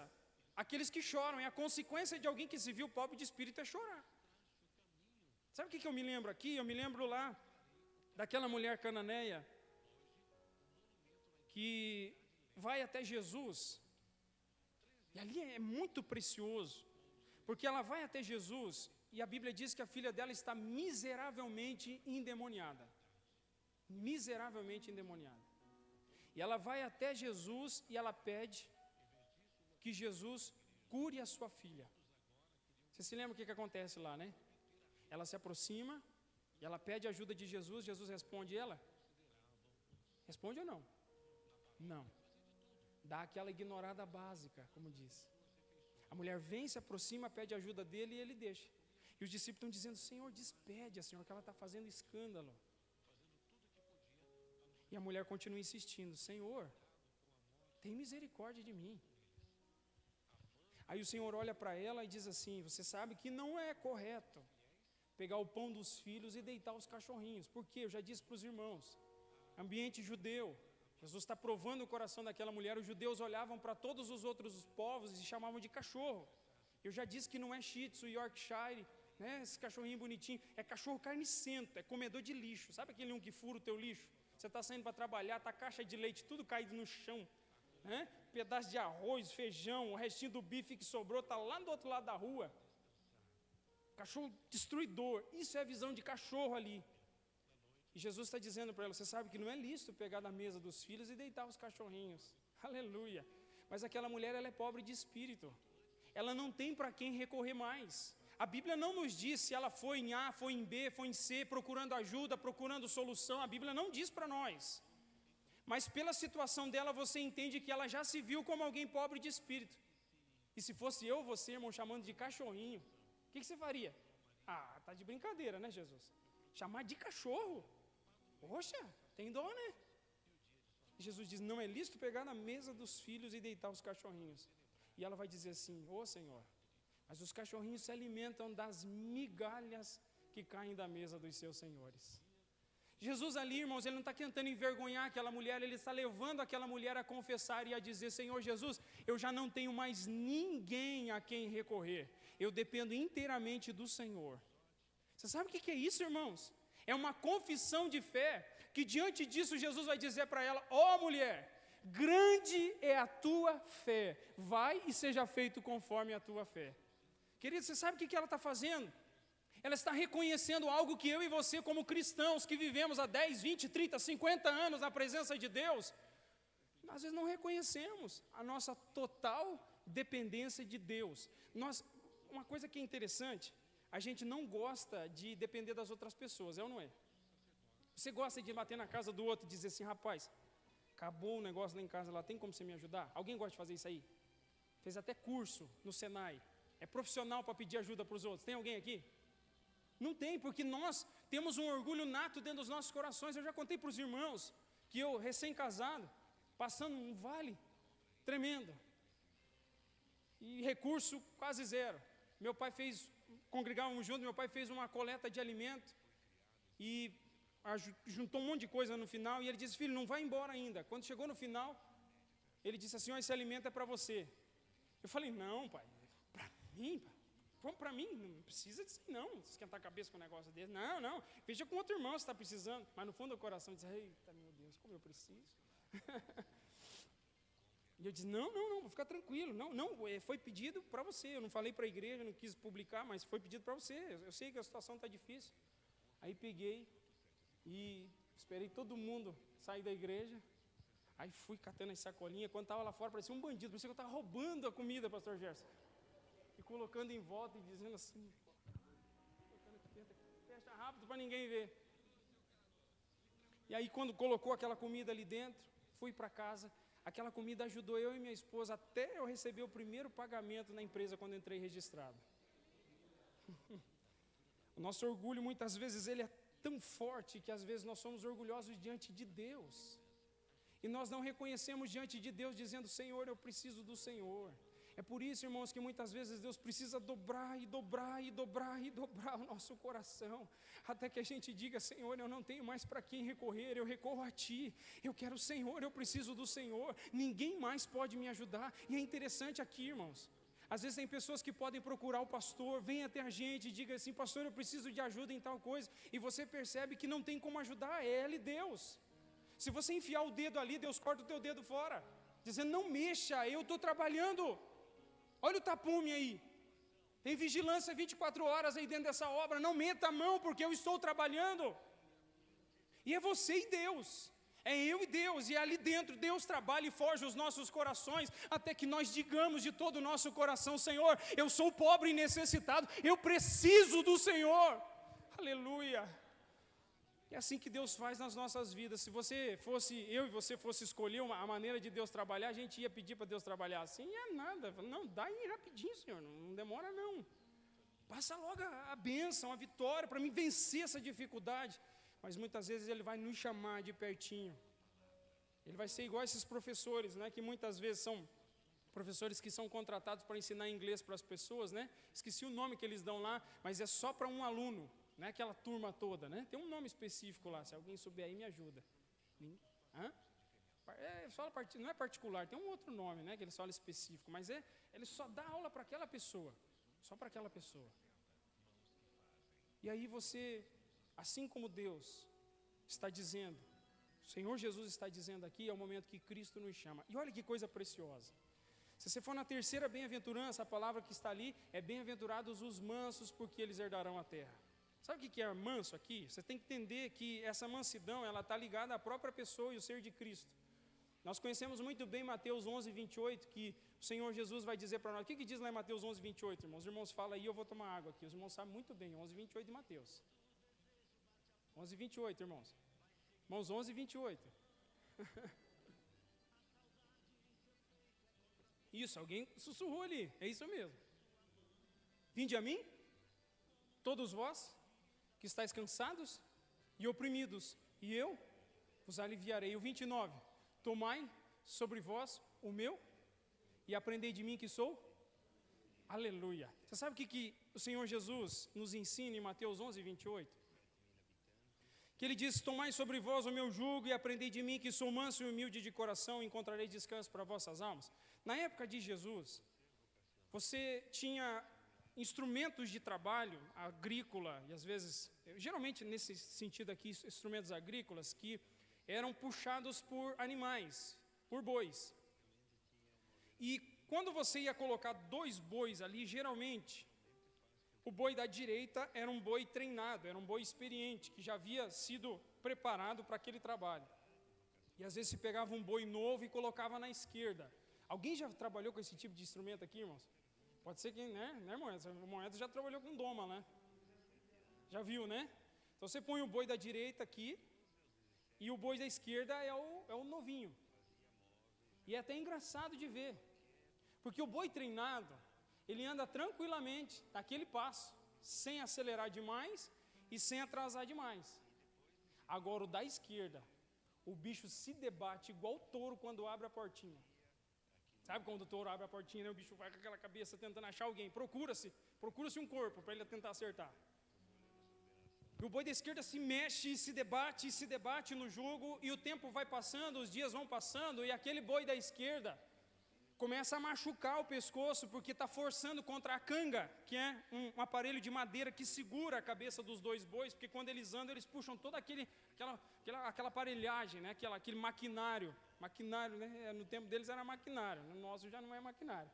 aqueles que choram, é a consequência de alguém que se viu pobre de espírito é chorar. Sabe o que eu me lembro aqui? Eu me lembro lá daquela mulher cananeia que vai até Jesus, e ali é muito precioso, porque ela vai até Jesus, e a Bíblia diz que a filha dela está miseravelmente endemoniada. miseravelmente endemoniada. E ela vai até Jesus e ela pede que Jesus cure a sua filha. Você se lembra o que acontece lá, né? Ela se aproxima e ela pede a ajuda de Jesus. Jesus responde ela? Responde ou não? Não. Dá aquela ignorada básica, como diz. A mulher vem, se aproxima, pede ajuda dele e ele deixa. E os discípulos estão dizendo, Senhor, despede a senhora que ela está fazendo escândalo. E a mulher continua insistindo, Senhor, tem misericórdia de mim. Aí o Senhor olha para ela e diz assim, você sabe que não é correto pegar o pão dos filhos e deitar os cachorrinhos. Por quê? Eu já disse para os irmãos, ambiente judeu, Jesus está provando o coração daquela mulher, os judeus olhavam para todos os outros povos e chamavam de cachorro. Eu já disse que não é Shih Tzu, Yorkshire, né, esse cachorrinho bonitinho, é cachorro carnicento, é comedor de lixo. Sabe aquele um que fura o teu lixo? Você está saindo para trabalhar, está a caixa de leite tudo caído no chão, né? Pedaço de arroz, feijão, o restinho do bife que sobrou está lá do outro lado da rua. Cachorro destruidor, isso é a visão de cachorro ali. E Jesus está dizendo para ela, você sabe que não é lícito pegar da mesa dos filhos e deitar os cachorrinhos. Aleluia. Mas aquela mulher, ela é pobre de espírito. Ela não tem para quem recorrer mais. A Bíblia não nos diz se ela foi em A, foi em B, foi em C, procurando ajuda, procurando solução. A Bíblia não diz para nós. Mas pela situação dela, você entende que ela já se viu como alguém pobre de espírito. E se fosse eu, você, irmão, chamando de cachorrinho, o que você faria? Ah, tá de brincadeira, né, Jesus? Chamar de cachorro? Poxa, tem dó, né? E Jesus diz, não é lícito pegar na mesa dos filhos e deitar os cachorrinhos. E ela vai dizer assim, ô Senhor, mas os cachorrinhos se alimentam das migalhas que caem da mesa dos seus senhores. Jesus ali, irmãos, ele não está tentando envergonhar aquela mulher, ele está levando aquela mulher a confessar e a dizer, Senhor Jesus, eu já não tenho mais ninguém a quem recorrer, eu dependo inteiramente do Senhor. Você sabe o que é isso, irmãos? É uma confissão de fé, que diante disso Jesus vai dizer para ela, ó mulher, grande é a tua fé, vai e seja feito conforme a tua fé. Querido, você sabe o que ela está fazendo? Ela está reconhecendo algo que eu e você, como cristãos, que vivemos há 10, 20, 30, 50 anos na presença de Deus, às vezes não reconhecemos a nossa total dependência de Deus. Uma coisa que é interessante, a gente não gosta de depender das outras pessoas, é ou não é? Você gosta de bater na casa do outro e dizer assim, rapaz, acabou o negócio lá em casa, lá tem como você me ajudar? Alguém gosta de fazer isso aí? Fez até curso no Senai, é profissional para pedir ajuda para os outros, tem alguém aqui? Não tem, porque nós temos um orgulho nato dentro dos nossos corações. Eu já contei para os irmãos que eu, recém-casado, passando um vale tremendo, e recurso quase zero. Meu pai congregávamos juntos, meu pai fez uma coleta de alimento, e juntou um monte de coisa no final, e ele disse, filho, não vai embora ainda. Quando chegou no final, ele disse assim, esse alimento é para você. Eu falei, não, pai, para mim, pai. Para mim, não precisa disso não, esquentar a cabeça com um negócio desse. Não, veja com outro irmão se está precisando. Mas no fundo do coração, diz, eita, meu Deus, como eu preciso. E eu disse, não, vou ficar tranquilo. Não, foi pedido para você. Eu não falei para a igreja, não quis publicar, mas foi pedido para você. Eu sei que a situação está difícil. Aí peguei e esperei todo mundo sair da igreja. Aí fui catando as sacolinhas. Quando estava lá fora, parecia um bandido. Parecia que eu estava roubando a comida, pastor Gerson. E colocando em volta e dizendo assim, fecha rápido para ninguém ver. E aí quando colocou aquela comida ali dentro, fui para casa, aquela comida ajudou eu e minha esposa até eu receber o primeiro pagamento na empresa quando entrei registrado. O nosso orgulho muitas vezes ele é tão forte que às vezes nós somos orgulhosos diante de Deus. E nós não reconhecemos diante de Deus dizendo, Senhor, eu preciso do Senhor. É por isso, irmãos, que muitas vezes Deus precisa dobrar o nosso coração, até que a gente diga, Senhor, eu não tenho mais para quem recorrer, eu recorro a Ti, eu quero o Senhor, eu preciso do Senhor, ninguém mais pode me ajudar. E é interessante aqui, irmãos, às vezes tem pessoas que podem procurar o pastor, vem até a gente e diga assim, pastor, eu preciso de ajuda em tal coisa, e você percebe que não tem como ajudar, é Ele, Deus. Se você enfiar o dedo ali, Deus corta o teu dedo fora, dizendo, não mexa, eu estou trabalhando. Olha o tapume aí, tem vigilância 24 horas aí dentro dessa obra, não meta a mão porque eu estou trabalhando. E é você e Deus. É eu e Deus, e ali dentro Deus trabalha e forja os nossos corações, até que nós digamos de todo o nosso coração: Senhor, eu sou pobre e necessitado, eu preciso do Senhor. Aleluia. É assim que Deus faz nas nossas vidas. Se eu e você fosse escolher a maneira de Deus trabalhar, a gente ia pedir para Deus trabalhar assim, é nada, não, dá aí rapidinho, Senhor, não demora não. Passa logo a bênção, a vitória, para mim vencer essa dificuldade. Mas muitas vezes Ele vai nos chamar de pertinho. Ele vai ser igual a esses professores, né, que muitas vezes são professores que são contratados para ensinar inglês para as pessoas, né? Esqueci o nome que eles dão lá, mas é só para um aluno, não é aquela turma toda, né? Tem um nome específico lá, se alguém souber aí me ajuda. Hã? Não é particular, tem um outro nome, né, que ele fala específico, mas ele só dá aula para aquela pessoa, só para aquela pessoa. E aí você, assim como Deus está dizendo, o Senhor Jesus está dizendo aqui, é o momento que Cristo nos chama. E olha que coisa preciosa. Se você for na terceira bem-aventurança, a palavra que está ali é: bem-aventurados os mansos, porque eles herdarão a terra. Sabe o que é manso aqui? Você tem que entender que essa mansidão, ela está ligada à própria pessoa e o ser de Cristo. Nós conhecemos muito bem Mateus 11, 28, que o Senhor Jesus vai dizer para nós. O que diz lá em Mateus 11, 28, irmãos? Os irmãos falam aí, eu vou tomar água aqui. Os irmãos sabem muito bem, 11, 28 de Mateus. 11, 28, irmãos. Irmãos, 11, 28. Isso, alguém sussurrou ali, é isso mesmo. Vinde a mim, todos vós, que estáis cansados e oprimidos, e eu vos aliviarei. O 29, tomai sobre vós o meu, e aprendei de mim que sou. Aleluia. Você sabe o que o Senhor Jesus nos ensina em Mateus 11, 28? Que Ele diz: tomai sobre vós o meu jugo e aprendei de mim que sou manso e humilde de coração, e encontrarei descanso para vossas almas. Na época de Jesus, você tinha instrumentos de trabalho agrícola, e às vezes, geralmente nesse sentido aqui, instrumentos agrícolas que eram puxados por animais, por bois. E quando você ia colocar 2 bois ali, geralmente, o boi da direita era um boi treinado, era um boi experiente, que já havia sido preparado para aquele trabalho. E às vezes se pegava um boi novo e colocava na esquerda. Alguém já trabalhou com esse tipo de instrumento aqui, irmãos? Pode ser que, né, Moedas? O Moedas já trabalhou com doma, né? Já viu, né? Então você põe o boi da direita aqui, e o boi da esquerda é o novinho. E é até engraçado de ver, porque o boi treinado, ele anda tranquilamente, naquele passo, sem acelerar demais e sem atrasar demais. Agora o da esquerda, o bicho se debate igual o touro quando abre a portinha. Sabe quando o touro abre a portinha, né? O bicho vai com aquela cabeça tentando achar alguém. Procura-se um corpo para ele tentar acertar. E o boi da esquerda se mexe, se debate no jugo, e o tempo vai passando, os dias vão passando, e aquele boi da esquerda começa a machucar o pescoço, porque está forçando contra a canga, que é um aparelho de madeira que segura a cabeça dos 2 bois, porque quando eles andam, eles puxam toda aquela aparelhagem, né? Aquele maquinário, né? No tempo deles era maquinário, no nosso já não é maquinário.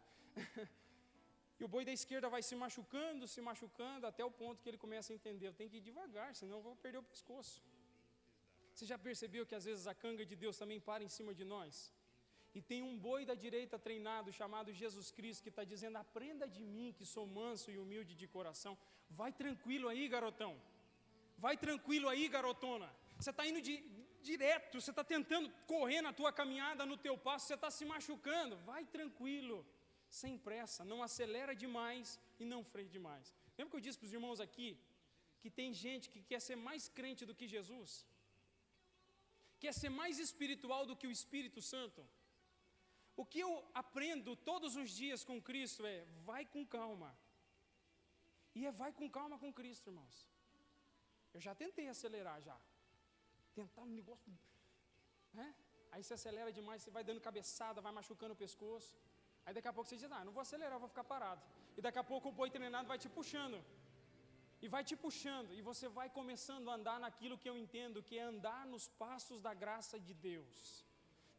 E o boi da esquerda vai se machucando, até o ponto que ele começa a entender: eu tenho que ir devagar, senão eu vou perder o pescoço. Você já percebeu que às vezes a canga de Deus também para em cima de nós? E tem um boi da direita treinado, chamado Jesus Cristo, que está dizendo: aprenda de mim, que sou manso e humilde de coração. Vai tranquilo aí, garotão. Vai tranquilo aí, garotona. Você está indo direto, você está tentando correr na tua caminhada, no teu passo, você está se machucando. Vai tranquilo, sem pressa, não acelera demais e não freia demais. Lembra que eu disse para os irmãos aqui, que tem gente que quer ser mais crente do que Jesus? Quer ser mais espiritual do que o Espírito Santo? O que eu aprendo todos os dias com Cristo é: vai com calma. E vai com calma com Cristo, irmãos. Eu já tentei acelerar já. Tentar um negócio, né? Aí você acelera demais, você vai dando cabeçada, vai machucando o pescoço. Aí daqui a pouco você diz: não vou acelerar, vou ficar parado. E daqui a pouco o boi treinado vai te puxando. E vai te puxando, e você vai começando a andar naquilo que eu entendo, que é andar nos passos da graça de Deus.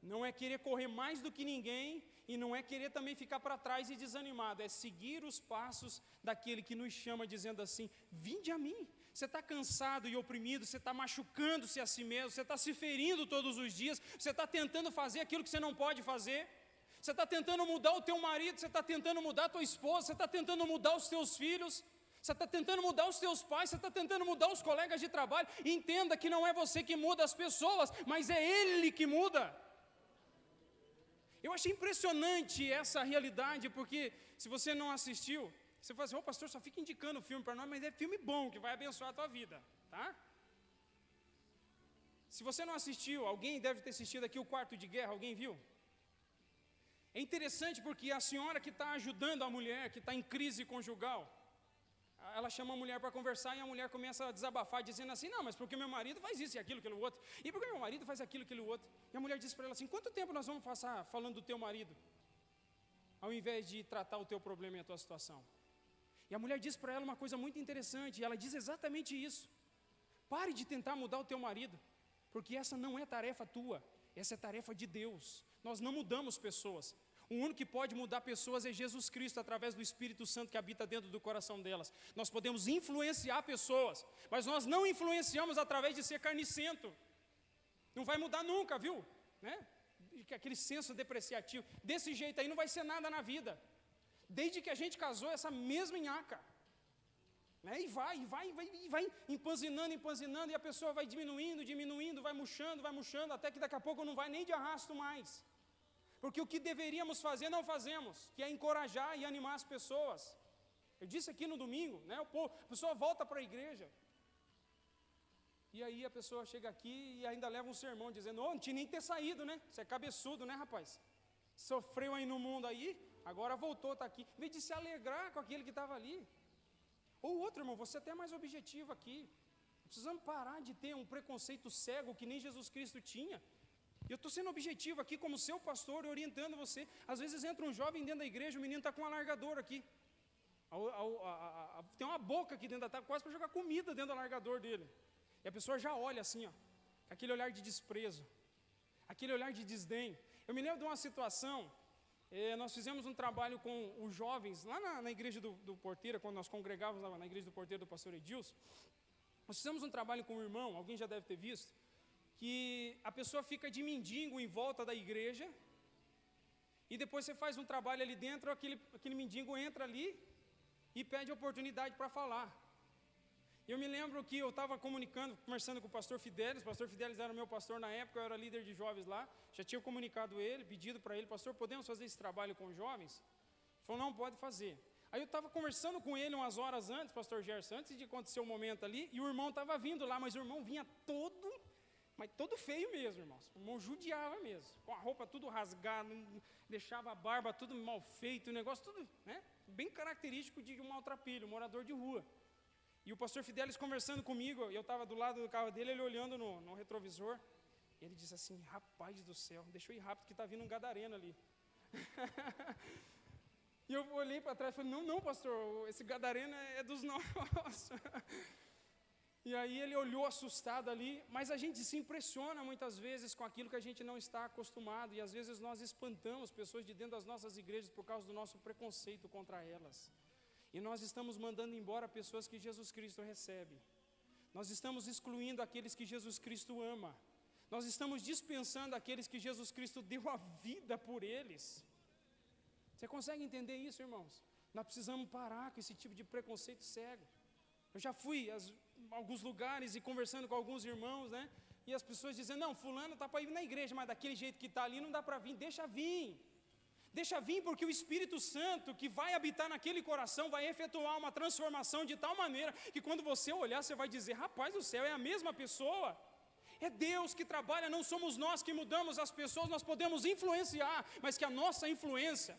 Não é querer correr mais do que ninguém, e não é querer também ficar para trás e desanimado, é seguir os passos daquele que nos chama, dizendo assim: vinde a mim. Você está cansado e oprimido, você está machucando-se a si mesmo, você está se ferindo todos os dias, você está tentando fazer aquilo que você não pode fazer, você está tentando mudar o teu marido, você está tentando mudar a tua esposa, você está tentando mudar os teus filhos, você está tentando mudar os teus pais, você está tentando mudar os colegas de trabalho. Entenda que não é você que muda as pessoas, mas é Ele que muda. Eu achei impressionante essa realidade, porque se você não assistiu, você fala assim, pastor, só fica indicando filme para nós, mas é filme bom, que vai abençoar a tua vida, tá? Se você não assistiu, alguém deve ter assistido aqui o Quarto de Guerra, alguém viu? É interessante porque a senhora que está ajudando a mulher, que está em crise conjugal, ela chama a mulher para conversar e a mulher começa a desabafar, dizendo assim, não, mas porque meu marido faz isso e aquilo, aquilo outro, e porque meu marido faz aquilo, aquilo outro. E a mulher diz para ela assim, quanto tempo nós vamos passar falando do teu marido, ao invés de tratar o teu problema e a tua situação? E a mulher diz para ela uma coisa muito interessante, e ela diz exatamente isso, pare de tentar mudar o teu marido, porque essa não é tarefa tua, essa é tarefa de Deus. Nós não mudamos pessoas. O único que pode mudar pessoas é Jesus Cristo, através do Espírito Santo que habita dentro do coração delas. Nós podemos influenciar pessoas, mas nós não influenciamos através de ser carnicento. Não vai mudar nunca, viu? Né? Aquele senso depreciativo. Desse jeito aí não vai ser nada na vida. Desde que a gente casou, essa mesma nhaca. Né? E vai empanzinando, e a pessoa vai diminuindo, vai murchando, até que daqui a pouco não vai nem de arrasto mais. Porque o que deveríamos fazer, não fazemos, que é encorajar e animar as pessoas. Eu disse aqui no domingo, né, a pessoa volta para a igreja, e aí a pessoa chega aqui e ainda leva um sermão, dizendo, não tinha nem ter saído, né, você é cabeçudo, né, rapaz? Sofreu aí no mundo aí, agora voltou, está aqui, em vez de se alegrar com aquele que estava ali. Ou outro, irmão, você até é mais objetivo aqui. Precisamos parar de ter um preconceito cego que nem Jesus Cristo tinha. Eu estou sendo objetivo aqui como seu pastor, orientando você. Às vezes entra um jovem dentro da igreja, o menino está com um alargador aqui. Tem uma boca aqui dentro, está quase para jogar comida dentro do alargador dele. E a pessoa já olha assim, ó, com aquele olhar de desprezo, aquele olhar de desdém. Eu me lembro de uma situação, nós fizemos um trabalho com os jovens, lá na igreja do Porteira, quando nós congregávamos na igreja do Porteira do pastor Edilson. Nós fizemos um trabalho com um irmão, alguém já deve ter visto, que a pessoa fica de mendigo em volta da igreja, e depois você faz um trabalho ali dentro, aquele mendigo entra ali e pede oportunidade para falar. Eu me lembro que eu estava conversando com o pastor Fidelis era meu pastor na época, eu era líder de jovens lá, já tinha comunicado ele, pedido para ele, pastor, podemos fazer esse trabalho com os jovens? Ele falou, não, pode fazer. Aí eu estava conversando com ele umas horas antes, pastor Gerson, antes de acontecer o momento ali, e o irmão estava vindo lá, mas o irmão vinha todo feio mesmo, irmãos. O irmão judiava mesmo, com a roupa tudo rasgada, deixava a barba tudo mal feito, o negócio tudo, né, bem característico de um maltrapilho, um morador de rua. E o pastor Fidelis conversando comigo, eu estava do lado do carro dele, ele olhando no retrovisor, ele disse assim, rapaz do céu, deixa eu ir rápido que está vindo um gadareno ali. E eu olhei para trás e falei, não, pastor, esse gadareno é dos nossos. E aí ele olhou assustado ali, mas a gente se impressiona muitas vezes com aquilo que a gente não está acostumado, e às vezes nós espantamos pessoas de dentro das nossas igrejas por causa do nosso preconceito contra elas. E nós estamos mandando embora pessoas que Jesus Cristo recebe. Nós estamos excluindo aqueles que Jesus Cristo ama. Nós estamos dispensando aqueles que Jesus Cristo deu a vida por eles. Você consegue entender isso, irmãos? Nós precisamos parar com esse tipo de preconceito cego. Eu já fui a alguns lugares e conversando com alguns irmãos, né? E as pessoas dizendo, não, fulano está para ir na igreja, mas daquele jeito que está ali não dá para vir, deixa vir. Deixa vir, porque o Espírito Santo que vai habitar naquele coração vai efetuar uma transformação de tal maneira que quando você olhar, você vai dizer, rapaz do céu, é a mesma pessoa. É Deus que trabalha, não somos nós que mudamos as pessoas, nós podemos influenciar, mas que a nossa influência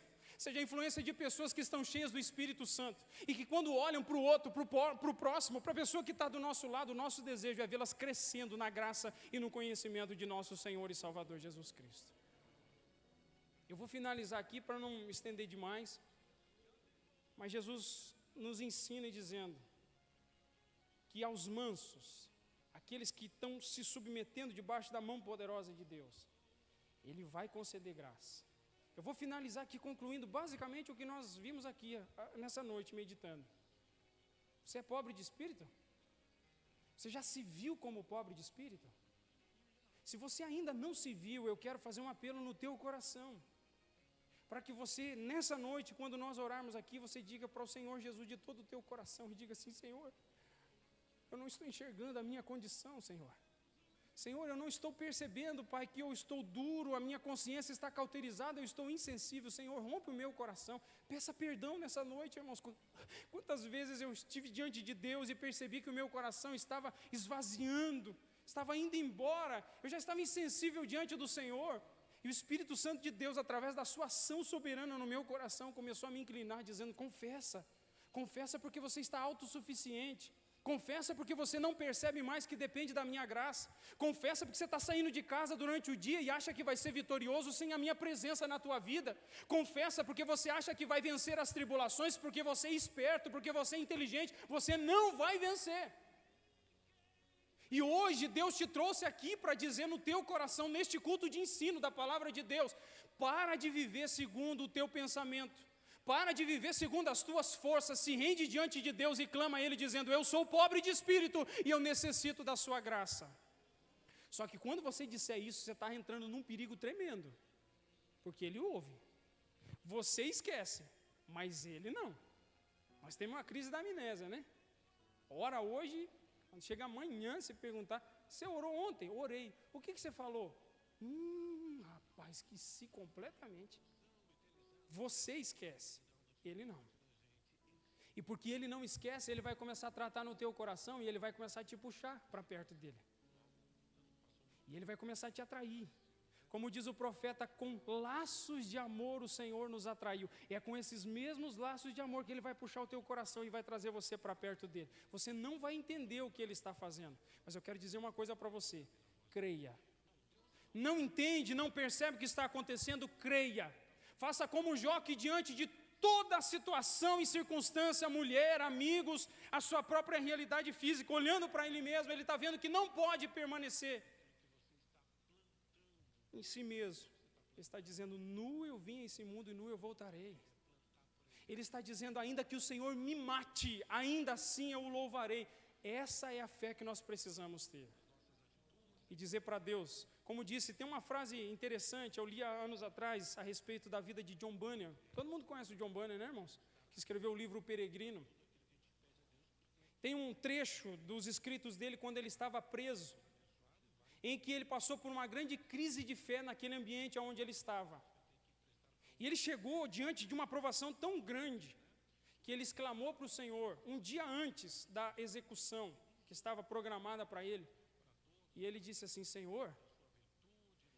seja a influência de pessoas que estão cheias do Espírito Santo, e que quando olham para o outro, para o próximo, para a pessoa que está do nosso lado, o nosso desejo é vê-las crescendo na graça e no conhecimento de nosso Senhor e Salvador Jesus Cristo. Eu vou finalizar aqui para não estender demais, mas Jesus nos ensina dizendo que aos mansos, aqueles que estão se submetendo debaixo da mão poderosa de Deus, Ele vai conceder graça. Eu vou finalizar aqui concluindo basicamente o que nós vimos aqui nessa noite meditando. Você é pobre de espírito? Você já se viu como pobre de espírito? Se você ainda não se viu, eu quero fazer um apelo no teu coração, para que você, nessa noite, quando nós orarmos aqui, você diga para o Senhor Jesus de todo o teu coração, e diga assim: Senhor, eu não estou enxergando a minha condição, Senhor. Senhor, eu não estou percebendo, Pai, que eu estou duro, a minha consciência está cauterizada, eu estou insensível. Senhor, rompe o meu coração. Peça perdão nessa noite, irmãos. Quantas vezes eu estive diante de Deus e percebi que o meu coração estava esvaziando, estava indo embora, eu já estava insensível diante do Senhor. E o Espírito Santo de Deus, através da sua ação soberana no meu coração, começou a me inclinar, dizendo: confessa, confessa porque você está autossuficiente. Confessa porque você não percebe mais que depende da minha graça. Confessa porque você está saindo de casa durante o dia e acha que vai ser vitorioso sem a minha presença na tua vida. Confessa porque você acha que vai vencer as tribulações, porque você é esperto, porque você é inteligente. Você não vai vencer. E hoje Deus te trouxe aqui para dizer no teu coração, neste culto de ensino da palavra de Deus: para de viver segundo o teu pensamento. Para de viver segundo as tuas forças, se rende diante de Deus e clama a Ele dizendo: eu sou pobre de espírito e eu necessito da sua graça. Só que quando você disser isso, você está entrando num perigo tremendo, porque Ele ouve. Você esquece, mas Ele não. Nós temos uma crise da amnésia, né? Ora hoje, quando chega amanhã, você perguntar: você orou ontem? Orei. O que você falou? Rapaz, esqueci completamente. Você esquece, Ele não. E porque Ele não esquece, Ele vai começar a tratar no teu coração e Ele vai começar a te puxar para perto dEle. E Ele vai começar a te atrair. Como diz o profeta, com laços de amor o Senhor nos atraiu. É com esses mesmos laços de amor que Ele vai puxar o teu coração e vai trazer você para perto dEle. Você não vai entender o que Ele está fazendo. Mas eu quero dizer uma coisa para você: creia. Não entende, não percebe o que está acontecendo? Creia. Faça como Jó, que diante de toda a situação e circunstância, mulher, amigos, a sua própria realidade física, olhando para ele mesmo, ele está vendo que não pode permanecer em si mesmo. Ele está dizendo: nu eu vim a esse mundo e nu eu voltarei. Ele está dizendo: ainda que o Senhor me mate, ainda assim eu o louvarei. Essa é a fé que nós precisamos ter. E dizer para Deus, como disse, tem uma frase interessante, eu li há anos atrás a respeito da vida de John Bunyan. Todo mundo conhece o John Bunyan, né, irmãos? Que escreveu o livro O Peregrino. Tem um trecho dos escritos dele quando ele estava preso, em que ele passou por uma grande crise de fé naquele ambiente onde ele estava. E ele chegou diante de uma provação tão grande, que ele exclamou para o Senhor, um dia antes da execução, que estava programada para ele. E ele disse assim: Senhor,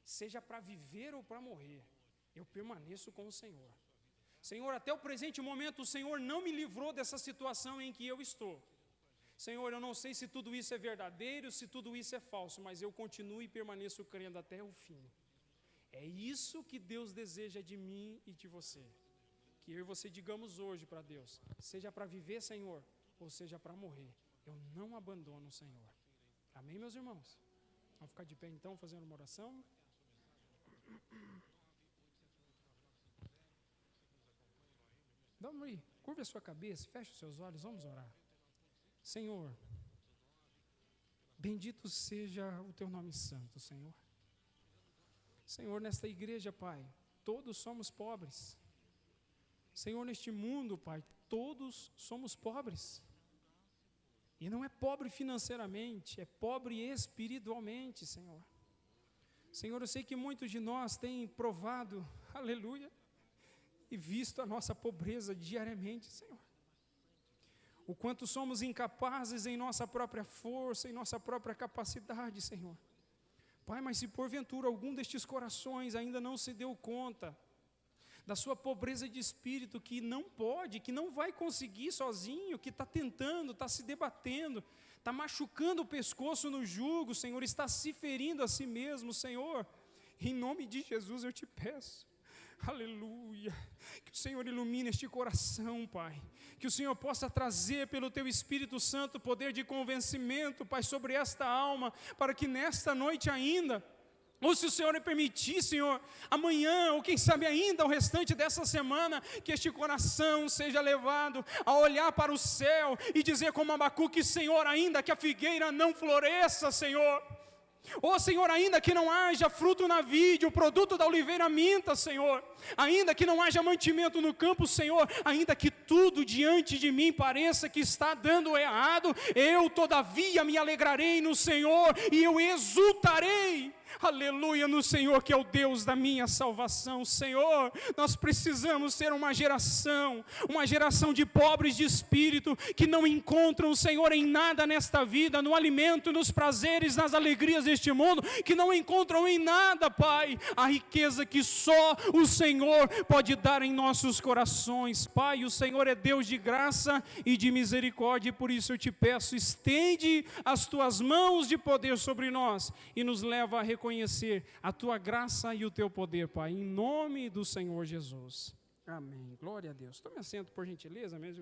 seja para viver ou para morrer, eu permaneço com o Senhor. Senhor, até o presente momento, o Senhor não me livrou dessa situação em que eu estou. Senhor, eu não sei se tudo isso é verdadeiro, se tudo isso é falso, mas eu continuo e permaneço crendo até o fim. É isso que Deus deseja de mim e de você. Que eu e você digamos hoje para Deus: seja para viver, Senhor, ou seja para morrer, eu não abandono o Senhor. Amém, meus irmãos? Vamos ficar de pé então, fazendo uma oração. Vamos aí, curva a sua cabeça, feche os seus olhos, vamos orar. Senhor, bendito seja o teu nome santo, Senhor. Senhor, nesta igreja, Pai, todos somos pobres. Senhor, neste mundo, Pai, todos somos pobres. E não é pobre financeiramente, é pobre espiritualmente, Senhor. Senhor, eu sei que muitos de nós têm provado, aleluia, e visto a nossa pobreza diariamente, Senhor. O quanto somos incapazes em nossa própria força, em nossa própria capacidade, Senhor. Pai, mas se porventura algum destes corações ainda não se deu conta da sua pobreza de espírito, que não pode, que não vai conseguir sozinho, que está tentando, está se debatendo, está machucando o pescoço no jugo, Senhor, está se ferindo a si mesmo, Senhor, em nome de Jesus eu te peço, aleluia, que o Senhor ilumine este coração, Pai, que o Senhor possa trazer pelo Teu Espírito Santo poder de convencimento, Pai, sobre esta alma, para que nesta noite ainda Ou se o Senhor me permitir, Senhor, amanhã, ou quem sabe ainda o restante dessa semana, que este coração seja levado a olhar para o céu e dizer como Abacuque, Senhor, ainda que a figueira não floresça, Senhor. Ó Senhor, ainda que não haja fruto na vide, o produto da oliveira minta, Senhor. Ainda que não haja mantimento no campo, Senhor. Ainda que tudo diante de mim pareça que está dando errado, eu todavia me alegrarei no Senhor e eu exultarei. Aleluia no Senhor, que é o Deus da minha salvação. Senhor, nós precisamos ser uma geração de pobres de espírito, que não encontram o Senhor em nada nesta vida, no alimento, nos prazeres, nas alegrias deste mundo, que não encontram em nada, Pai, a riqueza que só o Senhor pode dar em nossos corações. Pai, o Senhor é Deus de graça e de misericórdia, e por isso eu te peço, estende as tuas mãos de poder sobre nós, e nos leva a reconhecer a tua graça e o teu poder, Pai, em nome do Senhor Jesus. Amém. Glória a Deus. Tome assento, por gentileza, mesmo.